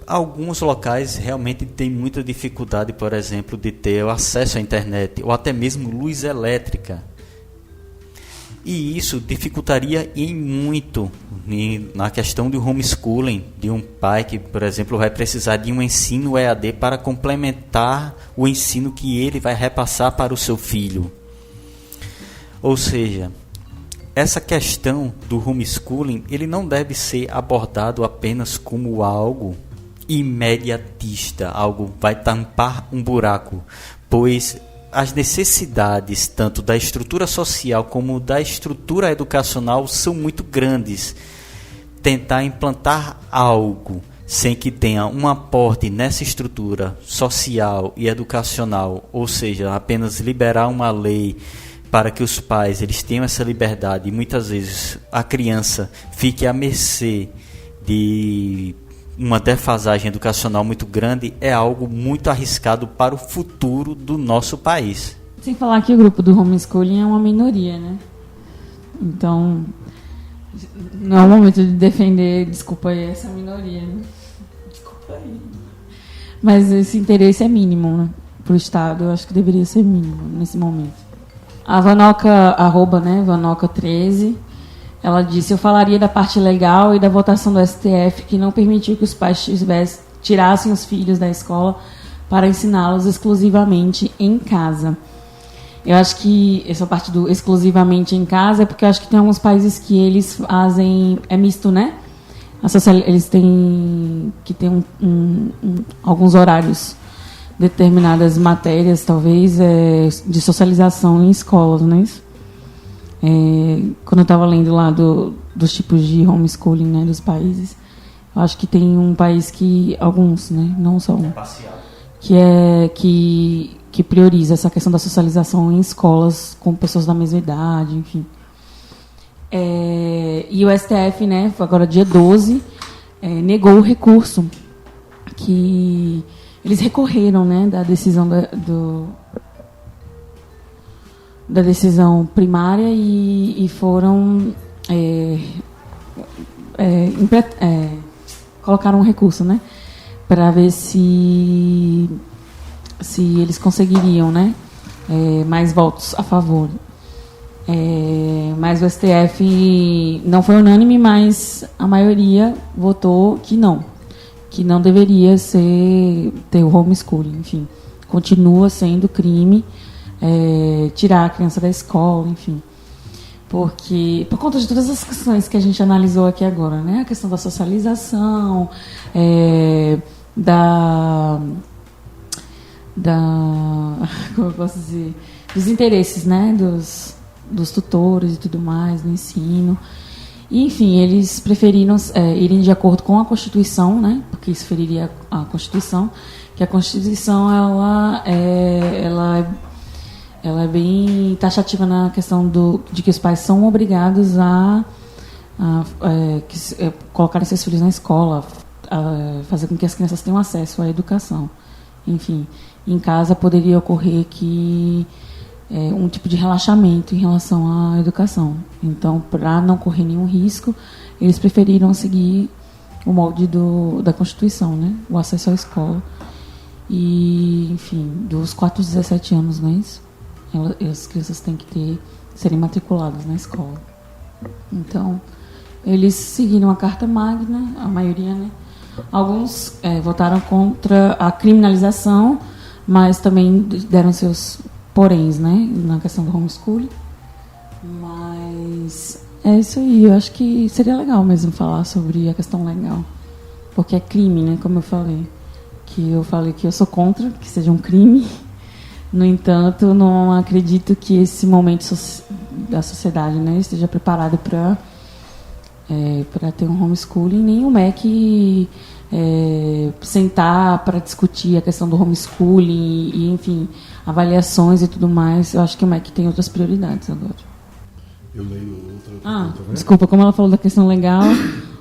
alguns locais realmente têm muita dificuldade, por exemplo, de ter o acesso à internet, ou até mesmo luz elétrica. E isso dificultaria muito na questão do homeschooling, de um pai que, por exemplo, vai precisar de um ensino EAD para complementar o ensino que ele vai repassar para o seu filho. Ou seja, essa questão do homeschooling, ele não deve ser abordado apenas como algo imediatista, algo vai tampar um buraco, pois as necessidades tanto da estrutura social como da estrutura educacional são muito grandes. Tentar implantar algo sem que tenha um aporte nessa estrutura social e educacional, ou seja, apenas liberar uma lei para que os pais eles tenham essa liberdade e muitas vezes a criança fique à mercê de uma defasagem educacional muito grande, é algo muito arriscado para o futuro do nosso país. Sem falar que o grupo do homeschooling é uma minoria, né? Então, não é o momento de defender, desculpa aí, essa minoria, né? Desculpa aí. Mas esse interesse é mínimo, né? Para o Estado, eu acho que deveria ser mínimo nesse momento. A Vanoca, Vanoca13, ela disse: eu falaria da parte legal e da votação do STF que não permitiu que os pais tirassem os filhos da escola para ensiná-los exclusivamente em casa. Eu acho que essa parte do exclusivamente em casa é porque eu acho que tem alguns países que eles fazem... É misto, né? Eles têm que ter alguns horários, determinadas matérias, talvez, de socialização em escolas, não é isso? Quando eu estava lendo lá dos tipos de homeschooling, né, dos países, eu acho que tem um país que, alguns, né, não só um, que prioriza essa questão da socialização em escolas com pessoas da mesma idade, enfim. E o STF, né, agora dia 12, negou o recurso que eles recorreram, né, da decisão da decisão primária e foram colocaram um recurso, né, para ver se eles conseguiriam, né, mais votos a favor. Mas o STF não foi unânime, mas a maioria votou que não deveria ter o homeschooling, enfim, continua sendo crime. Tirar a criança da escola, enfim, porque por conta de todas as questões que a gente analisou aqui agora, né, a questão da socialização, como eu posso dizer, dos interesses, né, dos tutores e tudo mais, do ensino, e, enfim, eles preferiram irem de acordo com a Constituição, né, porque isso feriria a Constituição, que a Constituição ela é bem taxativa na questão de que os pais são obrigados a colocar seus filhos na escola, a fazer com que as crianças tenham acesso à educação. Enfim, em casa poderia ocorrer que um tipo de relaxamento em relação à educação. Então, para não correr nenhum risco, eles preferiram seguir o molde da Constituição, né? O acesso à escola. E, enfim, dos 4 aos 17 anos, não é isso? As crianças têm que serem matriculadas na escola. Então, eles seguiram a Carta Magna, a maioria, né? Alguns votaram contra a criminalização, mas também deram seus poréns, né? Na questão do homeschooling. Mas é isso aí, eu acho que seria legal mesmo falar sobre a questão legal. Porque é crime, né? Como eu falei. Que eu sou contra que seja um crime. No entanto, não acredito que esse momento da sociedade, né, esteja preparado para ter um homeschooling, nem o MEC sentar para discutir a questão do homeschooling e, enfim, avaliações e tudo mais. Eu acho que o MEC tem outras prioridades agora. Eu leio outra pergunta, né? Desculpa, como ela falou da questão legal,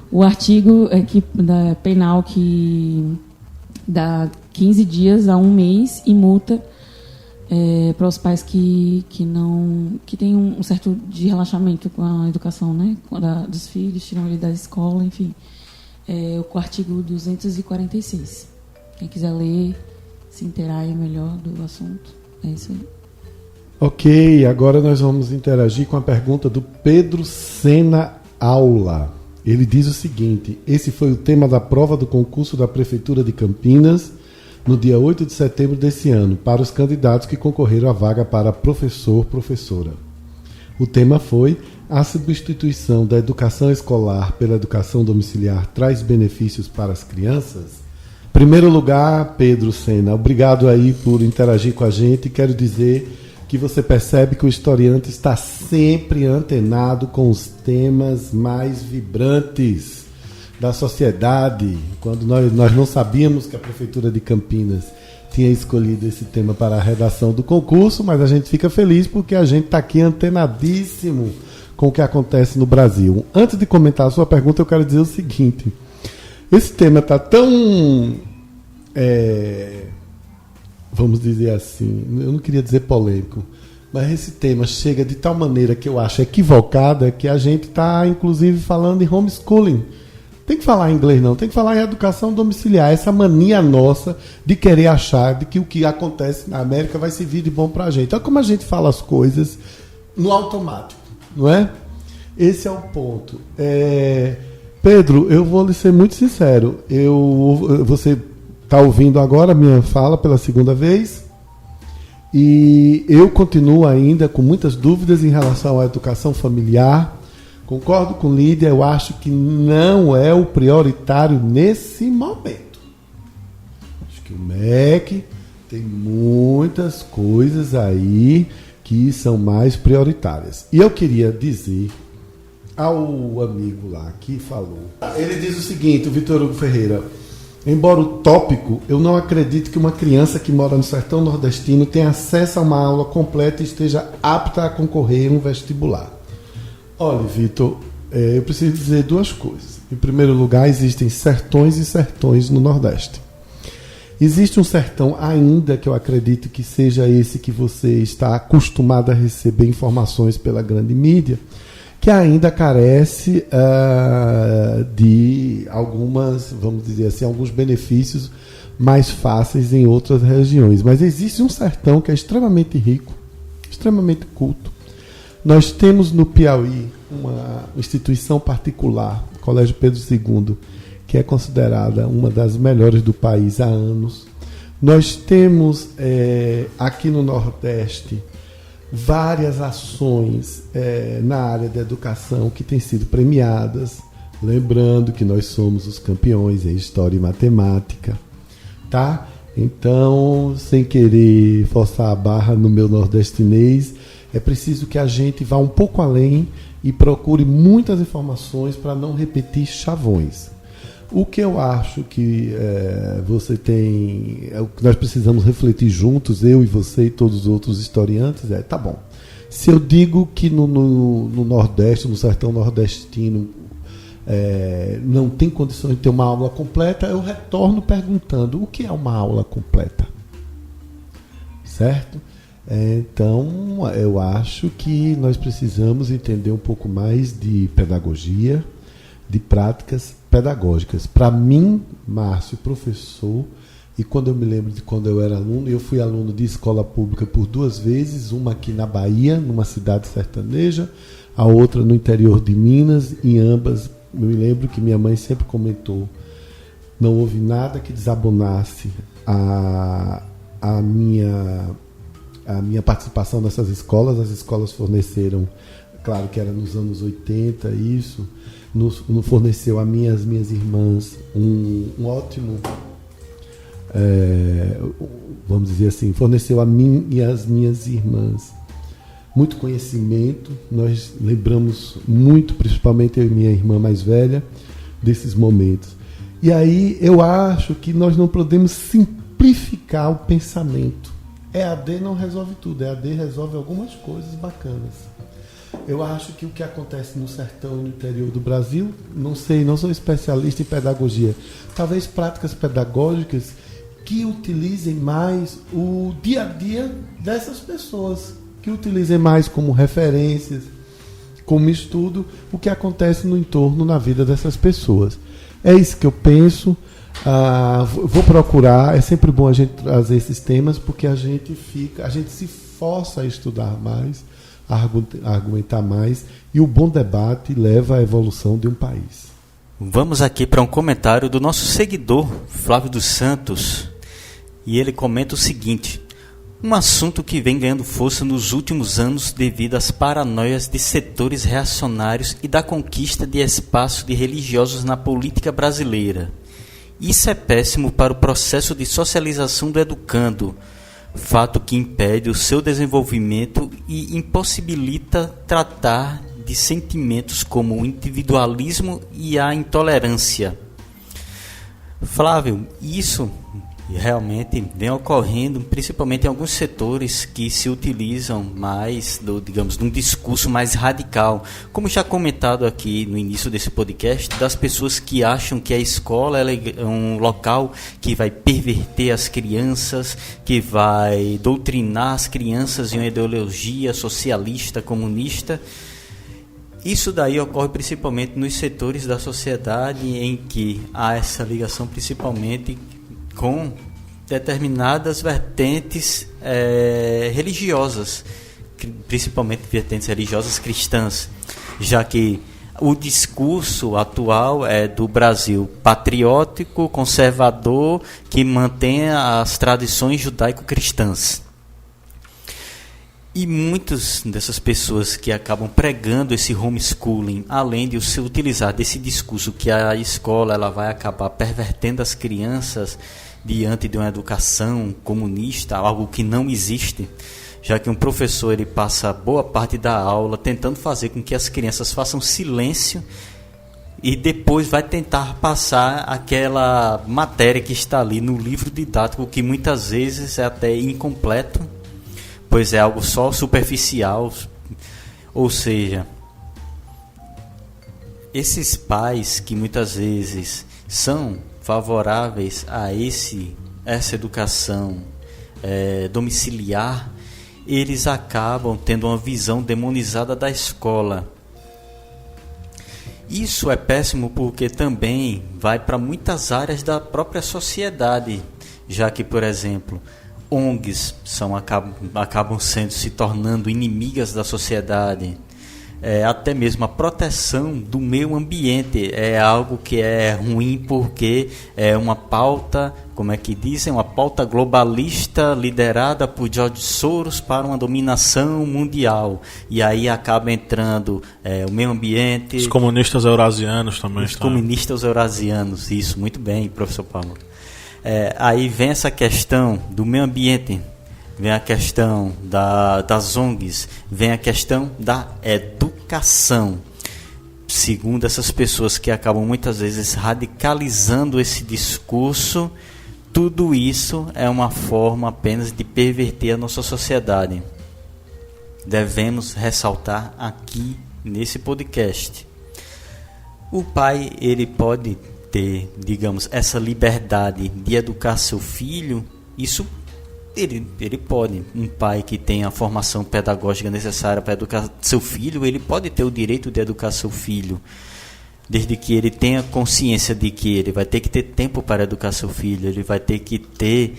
o artigo da penal que dá 15 dias a 1 mês e multa para os pais que têm um certo de relaxamento com a educação, né, dos filhos, tiram ele da escola, enfim. O artigo 246. Quem quiser ler, se inteirar melhor do assunto, é isso aí. Ok, agora nós vamos interagir com a pergunta do Pedro Sena Aula. Ele diz o seguinte: esse foi o tema da prova do concurso da Prefeitura de Campinas no dia 8 de setembro desse ano, para os candidatos que concorreram à vaga para professor/professora. O tema foi: a substituição da educação escolar pela educação domiciliar traz benefícios para as crianças? Em primeiro lugar, Pedro Sena, obrigado aí por interagir com a gente. Quero dizer que você percebe que o historiante está sempre antenado com os temas mais vibrantes da sociedade. Quando nós não sabíamos que a Prefeitura de Campinas tinha escolhido esse tema para a redação do concurso, mas a gente fica feliz porque a gente está aqui antenadíssimo com o que acontece no Brasil. Antes de comentar a sua pergunta, eu quero dizer o seguinte: esse tema está tão... vamos dizer assim, eu não queria dizer polêmico, mas esse tema chega de tal maneira que eu acho equivocada que a gente está, inclusive, falando em homeschooling. Tem que falar em inglês não, tem que falar em educação domiciliar. Essa mania nossa de querer achar de que o que acontece na América vai servir de bom para a gente. Olha como a gente fala as coisas no automático, não é? Esse é o ponto. Pedro, eu vou lhe ser muito sincero. Você está ouvindo agora a minha fala pela segunda vez e eu continuo ainda com muitas dúvidas em relação à educação familiar. Concordo com Lídia, eu acho que não é o prioritário nesse momento. Acho que o MEC tem muitas coisas aí que são mais prioritárias. E eu queria dizer ao amigo lá que falou, ele diz o seguinte, o Vitor Hugo Ferreira: embora utópico, eu não acredito que uma criança que mora no sertão nordestino tenha acesso a uma aula completa e esteja apta a concorrer a um vestibular. Olha, Vitor, eu preciso dizer duas coisas. Em primeiro lugar, existem sertões e sertões no Nordeste. Existe um sertão ainda que eu acredito que seja esse que você está acostumado a receber informações pela grande mídia, que ainda carece de algumas, vamos dizer assim, alguns benefícios mais fáceis em outras regiões. Mas existe um sertão que é extremamente rico, extremamente culto. Nós temos no Piauí uma instituição particular, o Colégio Pedro II, que é considerada uma das melhores do país há anos. Nós temos aqui no Nordeste várias ações na área da educação que têm sido premiadas, lembrando que nós somos os campeões em História e Matemática, tá? Então, sem querer forçar a barra no meu nordestinês, é preciso que a gente vá um pouco além e procure muitas informações para não repetir chavões. O que eu acho que você tem, o que nós precisamos refletir juntos, eu e você e todos os outros historiantes, tá bom. Se eu digo que no Nordeste, no sertão nordestino, não tem condições de ter uma aula completa, eu retorno perguntando: o que é uma aula completa? Certo? Então, eu acho que nós precisamos entender um pouco mais de pedagogia, de práticas pedagógicas. Para mim, Márcio, professor, e quando eu me lembro de quando eu era aluno, eu fui aluno de escola pública por 2 vezes, uma aqui na Bahia, numa cidade sertaneja, a outra no interior de Minas. Em ambas, eu me lembro que minha mãe sempre comentou, não houve nada que desabonasse a minha participação nessas escolas. As escolas forneceram, claro que era nos anos 80 isso, nos forneceu a mim e as minhas irmãs um ótimo, vamos dizer assim, forneceu a mim e as minhas irmãs muito conhecimento. Nós lembramos muito, principalmente eu e minha irmã mais velha, desses momentos. E aí eu acho que nós não podemos simplificar o pensamento. EAD não resolve tudo, EAD resolve algumas coisas bacanas. Eu acho que o que acontece no sertão e no interior do Brasil, não sei, não sou especialista em pedagogia, talvez práticas pedagógicas que utilizem mais o dia a dia dessas pessoas, que utilizem mais como referências, como estudo, o que acontece no entorno, na vida dessas pessoas. É isso que eu penso. Vou procurar, é sempre bom a gente trazer esses temas, porque a gente se força a estudar mais, a argumentar mais, e o bom debate leva à evolução de um país. Vamos aqui para um comentário do nosso seguidor, Flávio dos Santos, e ele comenta o seguinte: um assunto que vem ganhando força nos últimos anos devido às paranoias de setores reacionários e da conquista de espaço de religiosos na política brasileira. Isso é péssimo para o processo de socialização do educando, fato que impede o seu desenvolvimento e impossibilita tratar de sentimentos como o individualismo e a intolerância. Flávio, isso realmente vem ocorrendo, principalmente em alguns setores que se utilizam mais, de um discurso mais radical. Como já comentado aqui no início desse podcast, das pessoas que acham que a escola é um local que vai perverter as crianças, que vai doutrinar as crianças em uma ideologia socialista, comunista. Isso daí ocorre principalmente nos setores da sociedade em que há essa ligação principalmente com determinadas vertentes religiosas, principalmente vertentes religiosas cristãs, já que o discurso atual é do Brasil patriótico, conservador, que mantém as tradições judaico-cristãs. E muitas dessas pessoas que acabam pregando esse homeschooling, além de se utilizar desse discurso que a escola ela vai acabar pervertendo as crianças diante de uma educação comunista, algo que não existe, já que um professor ele passa boa parte da aula tentando fazer com que as crianças façam silêncio e depois vai tentar passar aquela matéria que está ali no livro didático, que muitas vezes é até incompleto, pois é algo só superficial. Ou seja, esses pais que muitas vezes são favoráveis a essa educação domiciliar, eles acabam tendo uma visão demonizada da escola. Isso é péssimo porque também vai para muitas áreas da própria sociedade, já que, por exemplo, ONGs acabam se tornando inimigas da sociedade. Até mesmo a proteção do meio ambiente é algo que é ruim, porque é uma pauta, como é que dizem, uma pauta globalista liderada por George Soros para uma dominação mundial. E aí acaba entrando o meio ambiente. Os comunistas eurasianos também. Os comunistas eurasianos, isso, muito bem, professor Paulo. Aí vem essa questão do meio ambiente, vem a questão das ONGs, vem a questão da educação. Segundo essas pessoas que acabam muitas vezes radicalizando esse discurso, tudo isso é uma forma apenas de perverter a nossa sociedade. Devemos ressaltar aqui nesse podcast. O pai, ele pode ter, digamos, essa liberdade de educar seu filho, isso Ele pode, um pai que tem a formação pedagógica necessária para educar seu filho, ele pode ter o direito de educar seu filho, desde que ele tenha consciência de que ele vai ter que ter tempo para educar seu filho, ele vai ter que ter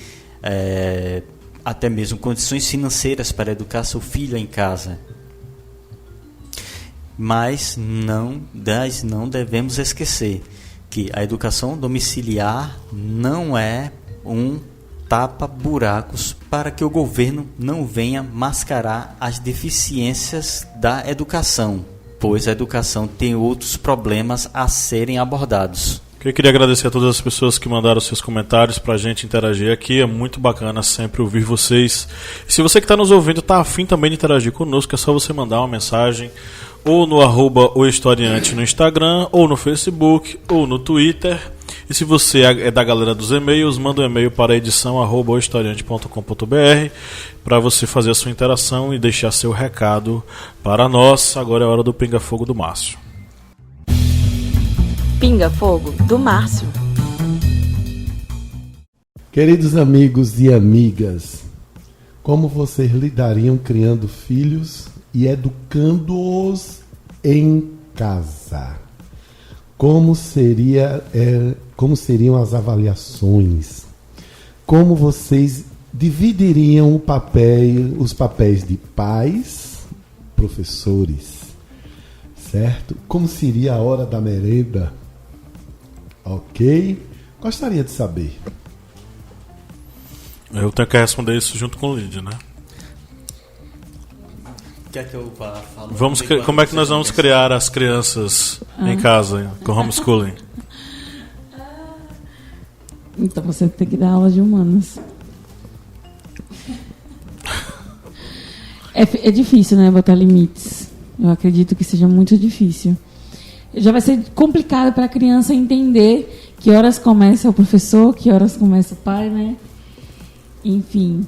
até mesmo condições financeiras para educar seu filho em casa. Mas não devemos esquecer que a educação domiciliar não é um tapa-buracos para que o governo não venha mascarar as deficiências da educação, pois a educação tem outros problemas a serem abordados. Eu queria agradecer a todas as pessoas que mandaram seus comentários para a gente interagir aqui. É muito bacana sempre ouvir vocês. E se você que está nos ouvindo está afim também de interagir conosco, é só você mandar uma mensagem ou no @ohistoriante no Instagram, ou no Facebook, ou no Twitter. E se você é da galera dos e-mails, manda um e-mail para edição@ohistoriante.com.br para você fazer a sua interação e deixar seu recado para nós. Agora é a hora do Pinga Fogo do Márcio. Pinga Fogo do Márcio. Queridos amigos e amigas, como vocês lidariam criando filhos e educando-os em casa? Como seriam as avaliações? Como vocês dividiriam os papéis de pais, professores, certo? Como seria a hora da merenda? Ok? Gostaria de saber. Eu tenho que responder isso junto com o Lídia, né? Quer que eu falo? Como é que nós vamos criar as crianças em casa, com homeschooling? Então você tem que dar aula de humanas. É difícil, né, botar limites. Eu acredito que seja muito difícil. Já vai ser complicado para a criança entender que horas começa o professor, que horas começa o pai, né? Enfim,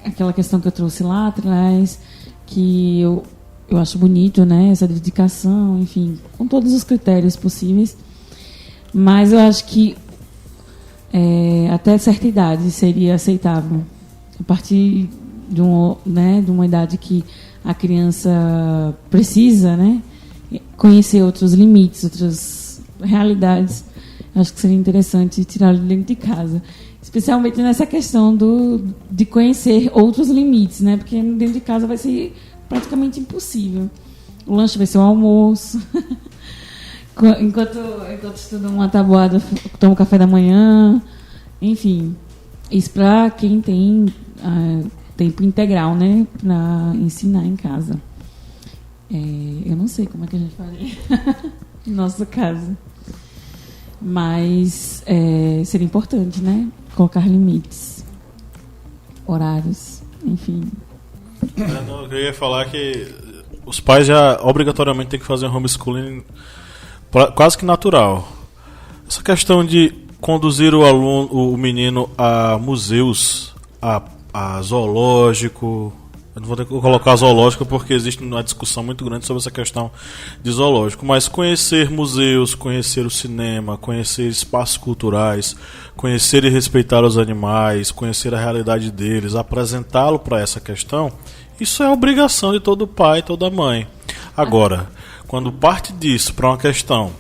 aquela questão que eu trouxe lá atrás, que eu acho bonito, né? Essa dedicação, enfim, com todos os critérios possíveis. Mas eu acho que até certa idade seria aceitável. A partir de uma idade que a criança precisa, né, conhecer outros limites, outras realidades, acho que seria interessante tirá-lo de dentro de casa. Especialmente nessa questão de conhecer outros limites, né? Porque dentro de casa vai ser praticamente impossível. O lanche vai ser o almoço. enquanto estuda uma tabuada, toma o café da manhã. Enfim, isso para quem tem tempo integral, né? Para ensinar em casa. Eu não sei como é que a gente faria no nosso caso. Mas seria importante, né? Colocar limites, horários, enfim. Eu ia falar que os pais já obrigatoriamente têm que fazer um homeschooling quase que natural. Essa questão de conduzir o menino a museus, a zoológico. Eu não vou ter que colocar zoológico porque existe uma discussão muito grande sobre essa questão de zoológico, mas conhecer museus, conhecer o cinema, conhecer espaços culturais, conhecer e respeitar os animais, conhecer a realidade deles, apresentá-lo para essa questão, isso é obrigação de todo pai, toda mãe. Agora, quando parte disso para uma questão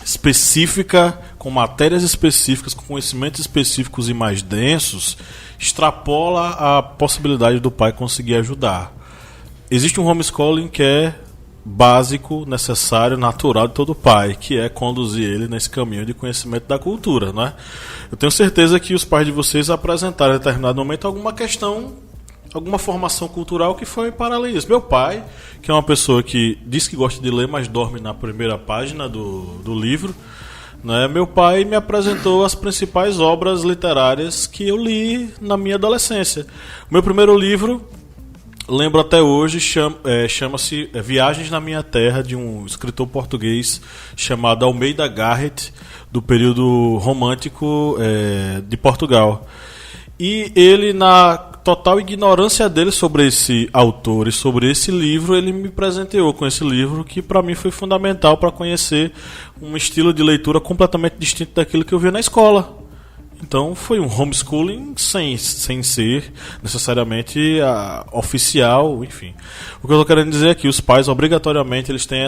específica, com matérias específicas, com conhecimentos específicos e mais densos, extrapola a possibilidade do pai conseguir ajudar. Existe um homeschooling que é básico, necessário, natural de todo pai, que é conduzir ele nesse caminho de conhecimento da cultura, né? Eu tenho certeza que os pais de vocês apresentaram em determinado momento alguma questão, alguma formação cultural que foi para além disso. Meu pai, que é uma pessoa que diz que gosta de ler, mas dorme na primeira página do livro, né? Meu pai me apresentou as principais obras literárias que eu li na minha adolescência. O meu primeiro livro, lembro até hoje, chama-se Viagens na Minha Terra, de um escritor português chamado Almeida Garrett, do período romântico de Portugal. E ele, na total ignorância dele sobre esse autor e sobre esse livro, ele me presenteou com esse livro, que para mim foi fundamental para conhecer um estilo de leitura completamente distinto daquilo que eu via na escola. Então foi um homeschooling sem ser necessariamente oficial, enfim. O que eu estou querendo dizer é que os pais obrigatoriamente eles têm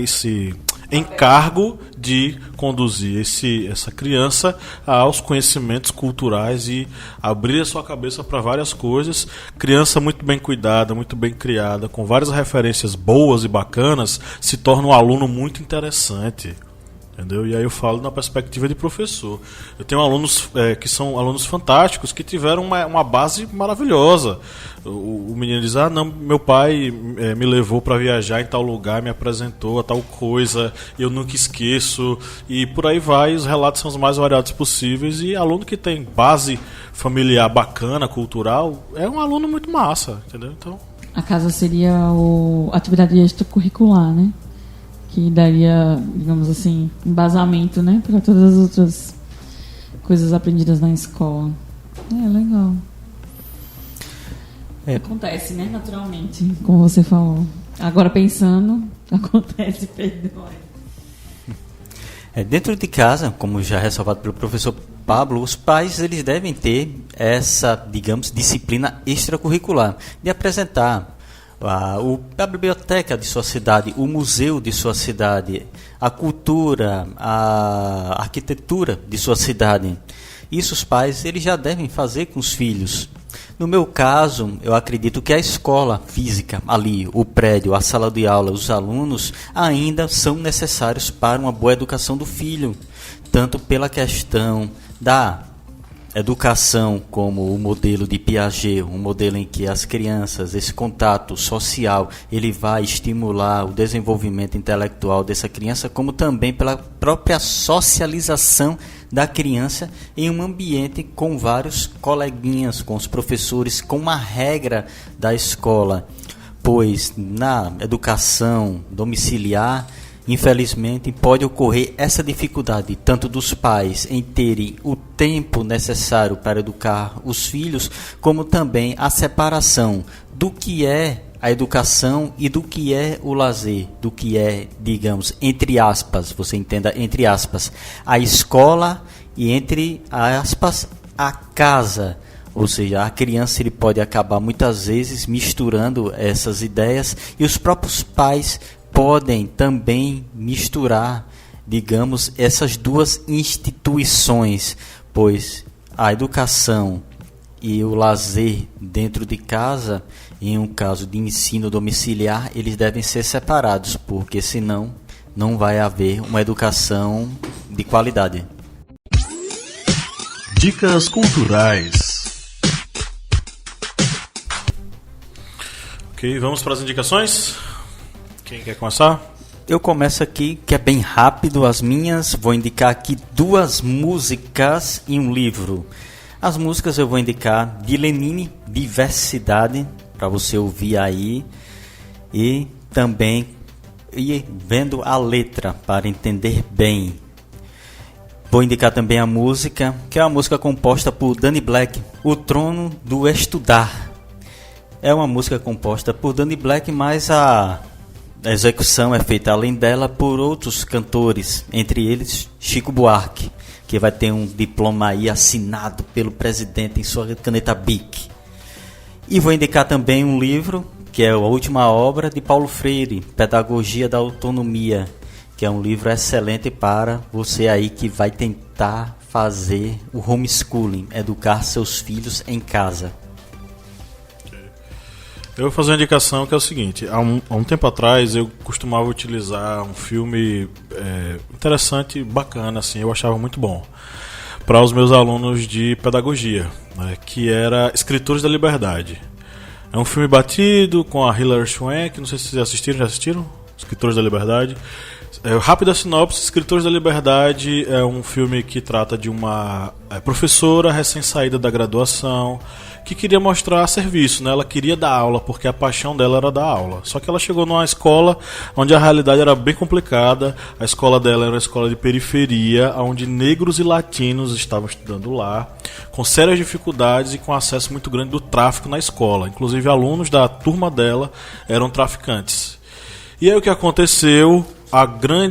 esse encargo de conduzir essa criança aos conhecimentos culturais e abrir a sua cabeça para várias coisas. Criança muito bem cuidada, muito bem criada, com várias referências boas e bacanas, se torna um aluno muito interessante. Entendeu? E aí eu falo na perspectiva de professor. Eu tenho alunos que são alunos fantásticos, que tiveram uma base maravilhosa. O menino diz, não, meu pai me levou para viajar em tal lugar, me apresentou a tal coisa, eu nunca esqueço, e por aí vai, os relatos são os mais variados possíveis, e aluno que tem base familiar bacana, cultural, é um aluno muito massa, entendeu? Então... A casa seria a atividade extracurricular, né? Que daria, digamos assim, embasamento, né, para todas as outras coisas aprendidas na escola. Legal. Acontece, né, naturalmente, como você falou. Agora pensando, acontece, perdoe. Dentro de casa, como já ressalvado pelo professor Pablo, os pais eles devem ter essa, digamos, disciplina extracurricular de apresentar a biblioteca de sua cidade, o museu de sua cidade, a cultura, a arquitetura de sua cidade. Isso os pais eles já devem fazer com os filhos. No meu caso, eu acredito que a escola física, ali, o prédio, a sala de aula, os alunos, ainda são necessários para uma boa educação do filho, tanto pela questão da educação como o modelo de Piaget, um modelo em que as crianças, esse contato social, ele vai estimular o desenvolvimento intelectual dessa criança, como também pela própria socialização da criança em um ambiente com vários coleguinhas, com os professores, com uma regra da escola, pois na educação domiciliar, infelizmente, pode ocorrer essa dificuldade, tanto dos pais em terem o tempo necessário para educar os filhos, como também a separação do que é a educação e do que é o lazer, do que é, digamos, entre aspas, você entenda, entre aspas, a escola e entre aspas, a casa. Ou seja, a criança ele pode acabar muitas vezes misturando essas ideias e os próprios pais podem também misturar, digamos, essas duas instituições, pois a educação e o lazer dentro de casa, em um caso de ensino domiciliar, eles devem ser separados, porque senão não vai haver uma educação de qualidade. Dicas culturais. Ok, vamos para as indicações? Quem quer começar? Eu começo aqui, que é bem rápido as minhas. Vou indicar aqui 2 músicas e um livro. As músicas eu vou indicar de Lenine, Diversidade, para você ouvir aí. E também ir vendo a letra, para entender bem. Vou indicar também a música, que é uma música composta por Danny Black, O Trono do Estudar. É uma música composta por Danny Black, mas a execução é feita além dela por outros cantores, entre eles Chico Buarque, que vai ter um diploma aí assinado pelo presidente em sua caneta Bic. E vou indicar também um livro, que é a última obra de Paulo Freire, Pedagogia da Autonomia, que é um livro excelente para você aí que vai tentar fazer o homeschooling, educar seus filhos em casa. Eu vou fazer uma indicação que é o seguinte. Há um tempo atrás eu costumava utilizar um filme interessante, bacana, assim, eu achava muito bom, para os meus alunos de pedagogia, né, que era Escritores da Liberdade. É um filme batido com a Hilary Swank, não sei se vocês já assistiram? Escritores da Liberdade. Rápida sinopse: Escritores da Liberdade é um filme que trata de uma professora recém-saída da graduação que queria mostrar serviço, né? Ela queria dar aula porque a paixão dela era dar aula. Só que ela chegou numa escola onde a realidade era bem complicada. A escola dela era uma escola de periferia, onde negros e latinos estavam estudando lá, com sérias dificuldades e com acesso muito grande do tráfico na escola. Inclusive alunos da turma dela eram traficantes. E aí o que aconteceu?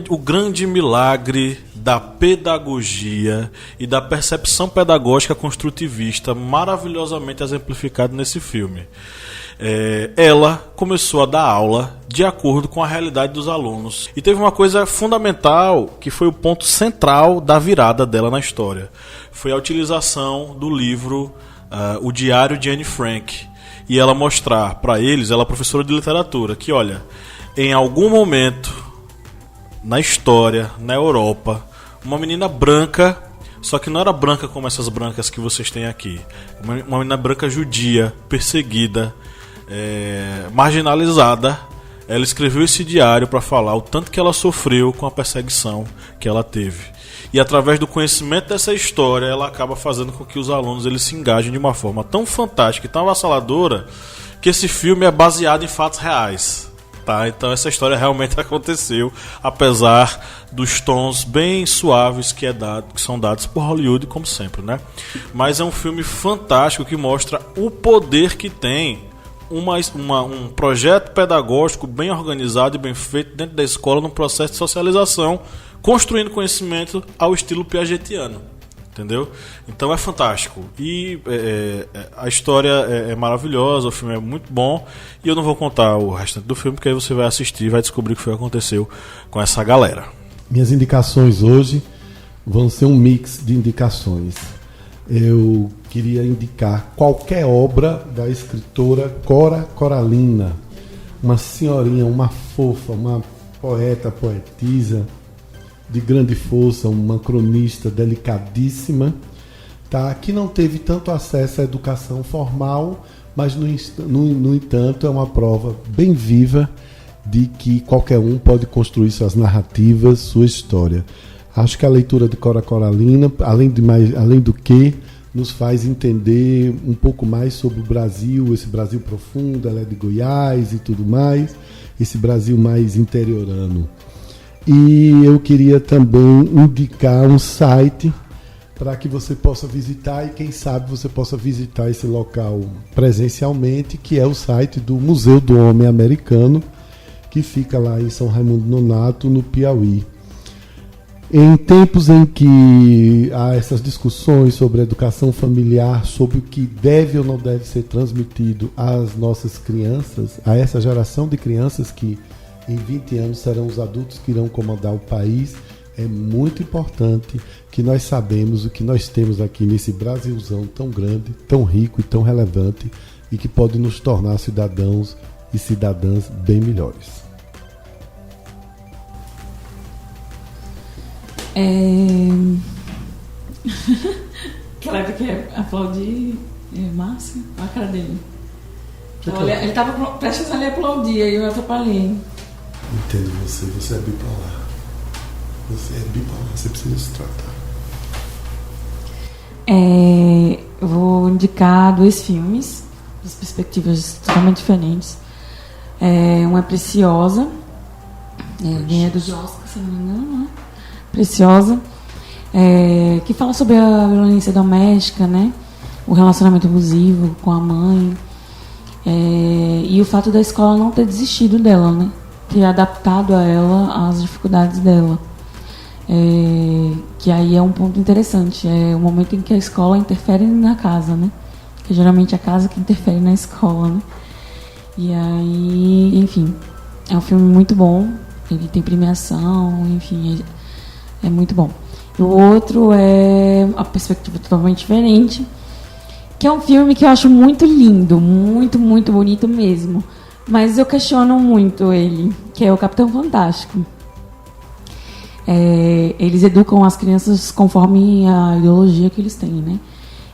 o grande milagre da pedagogia e da percepção pedagógica construtivista maravilhosamente exemplificado nesse filme. Ela começou a dar aula de acordo com a realidade dos alunos. E teve uma coisa fundamental, que foi o ponto central da virada dela na história. Foi a utilização do livro O Diário de Anne Frank. E ela mostrar para eles, ela é professora de literatura, que olha, em algum momento na história, na Europa, uma menina branca, só que não era branca como essas brancas que vocês têm aqui, uma menina branca judia, perseguida, marginalizada, ela escreveu esse diário para falar o tanto que ela sofreu com a perseguição que ela teve. E através do conhecimento dessa história, ela acaba fazendo com que os alunos eles se engajem de uma forma tão fantástica e tão avassaladora que esse filme é baseado em fatos reais. Tá? Então essa história realmente aconteceu, apesar dos tons bem suaves que são dados por Hollywood, como sempre, né? Mas é um filme fantástico que mostra o poder que tem um projeto pedagógico bem organizado e bem feito dentro da escola, num processo de socialização, construindo conhecimento ao estilo piagetiano, entendeu? Então é fantástico e a história é maravilhosa, o filme é muito bom e eu não vou contar o restante do filme, porque aí você vai assistir e vai descobrir o que foi que aconteceu com essa galera. Minhas indicações hoje vão ser um mix de indicações. Eu queria indicar qualquer obra da escritora Cora Coralina, uma senhorinha, uma fofa, uma poeta, poetisa de grande força, uma cronista delicadíssima, tá? Que não teve tanto acesso à educação formal, mas no entanto é uma prova bem viva de que qualquer um pode construir suas narrativas, sua história. Acho que a leitura de Cora Coralina, além do que, nos faz entender um pouco mais sobre o Brasil, esse Brasil profundo, ela é de Goiás e tudo mais, esse Brasil mais interiorano. E eu queria também indicar um site para que você possa visitar e quem sabe você possa visitar esse local presencialmente, que é o site do Museu do Homem Americano, que fica lá em São Raimundo Nonato, no Piauí. Em tempos em que há essas discussões sobre a educação familiar, sobre o que deve ou não deve ser transmitido às nossas crianças, a essa geração de crianças que em 20 anos serão os adultos que irão comandar o país, é muito importante que nós sabemos o que nós temos aqui nesse Brasilzão tão grande, tão rico e tão relevante e que pode nos tornar cidadãos e cidadãs bem melhores. Claro que aplaudir Márcio, a cara dele. Ele estava prestes a lhe aplaudir e eu atrapalhei. Entendo você é bipolar. Você é bipolar, você precisa se tratar. Eu vou indicar 2 filmes, de perspectivas totalmente diferentes. Um é Preciosa, ganha do Oscar, se não me engano, né? Preciosa, que fala sobre a violência doméstica, né? O relacionamento abusivo com a mãe, e o fato da escola não ter desistido dela, né? Ter adaptado a ela às dificuldades dela. Que aí é um ponto interessante, é o momento em que a escola interfere na casa, né? Que geralmente é a casa que interfere na escola, né? E aí, enfim, é um filme muito bom, ele tem premiação, enfim, é muito bom. E o outro é a perspectiva totalmente diferente, que é um filme que eu acho muito lindo, muito, muito bonito mesmo. Mas eu questiono muito ele, que é o Capitão Fantástico. Eles educam as crianças conforme a ideologia que eles têm, né?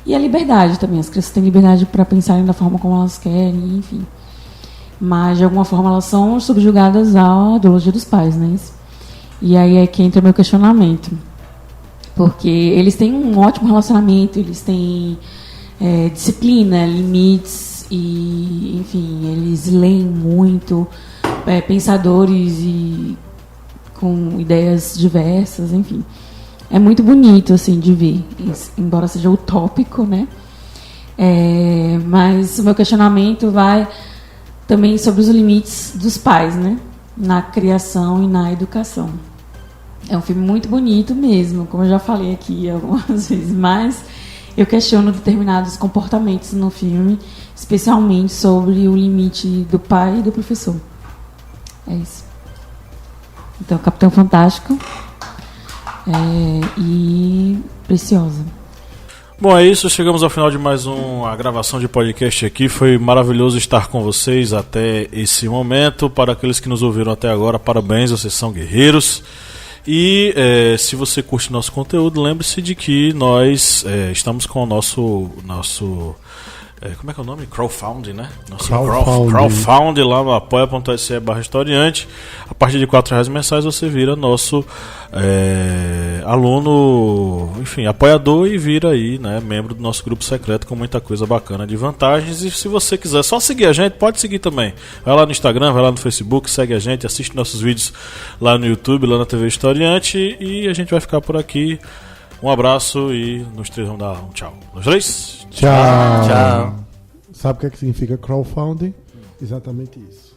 E a liberdade também. As crianças têm liberdade para pensarem da forma como elas querem, enfim. Mas, de alguma forma, elas são subjugadas à ideologia dos pais, né? E aí é que entra o meu questionamento. Porque eles têm um ótimo relacionamento, eles têm disciplina, limites, e, enfim, eles leem muito, pensadores e com ideias diversas, enfim. É muito bonito, assim, de ver, embora seja utópico, né? Mas o meu questionamento vai também sobre os limites dos pais, né? na criação e na educação. É um filme muito bonito mesmo, como eu já falei aqui algumas vezes, mas eu questiono determinados comportamentos no filme, especialmente sobre o limite do pai e do professor. É isso. Então, Capitão Fantástico e Preciosa. Bom, é isso. Chegamos ao final de mais uma gravação de podcast aqui. Foi maravilhoso estar com vocês até esse momento. Para aqueles que nos ouviram até agora, parabéns, vocês são guerreiros. E se você curte nosso conteúdo, lembre-se de que nós estamos com o nosso como é que é o nome? Crowdfunding, né? Nosso crowdfunding lá no apoia.se/historiante. A partir de R$4 mensais você vira nosso aluno, enfim, apoiador e vira aí, né, membro do nosso grupo secreto com muita coisa bacana de vantagens. E se você quiser só seguir a gente, pode seguir também. Vai lá no Instagram, vai lá no Facebook, segue a gente, assiste nossos vídeos lá no YouTube, lá na TV Historiante, e a gente vai ficar por aqui. Um abraço e nós três vamos dar um tchau. Nós três? Tchau. Tchau. Sabe o que significa crowdfunding? Exatamente isso.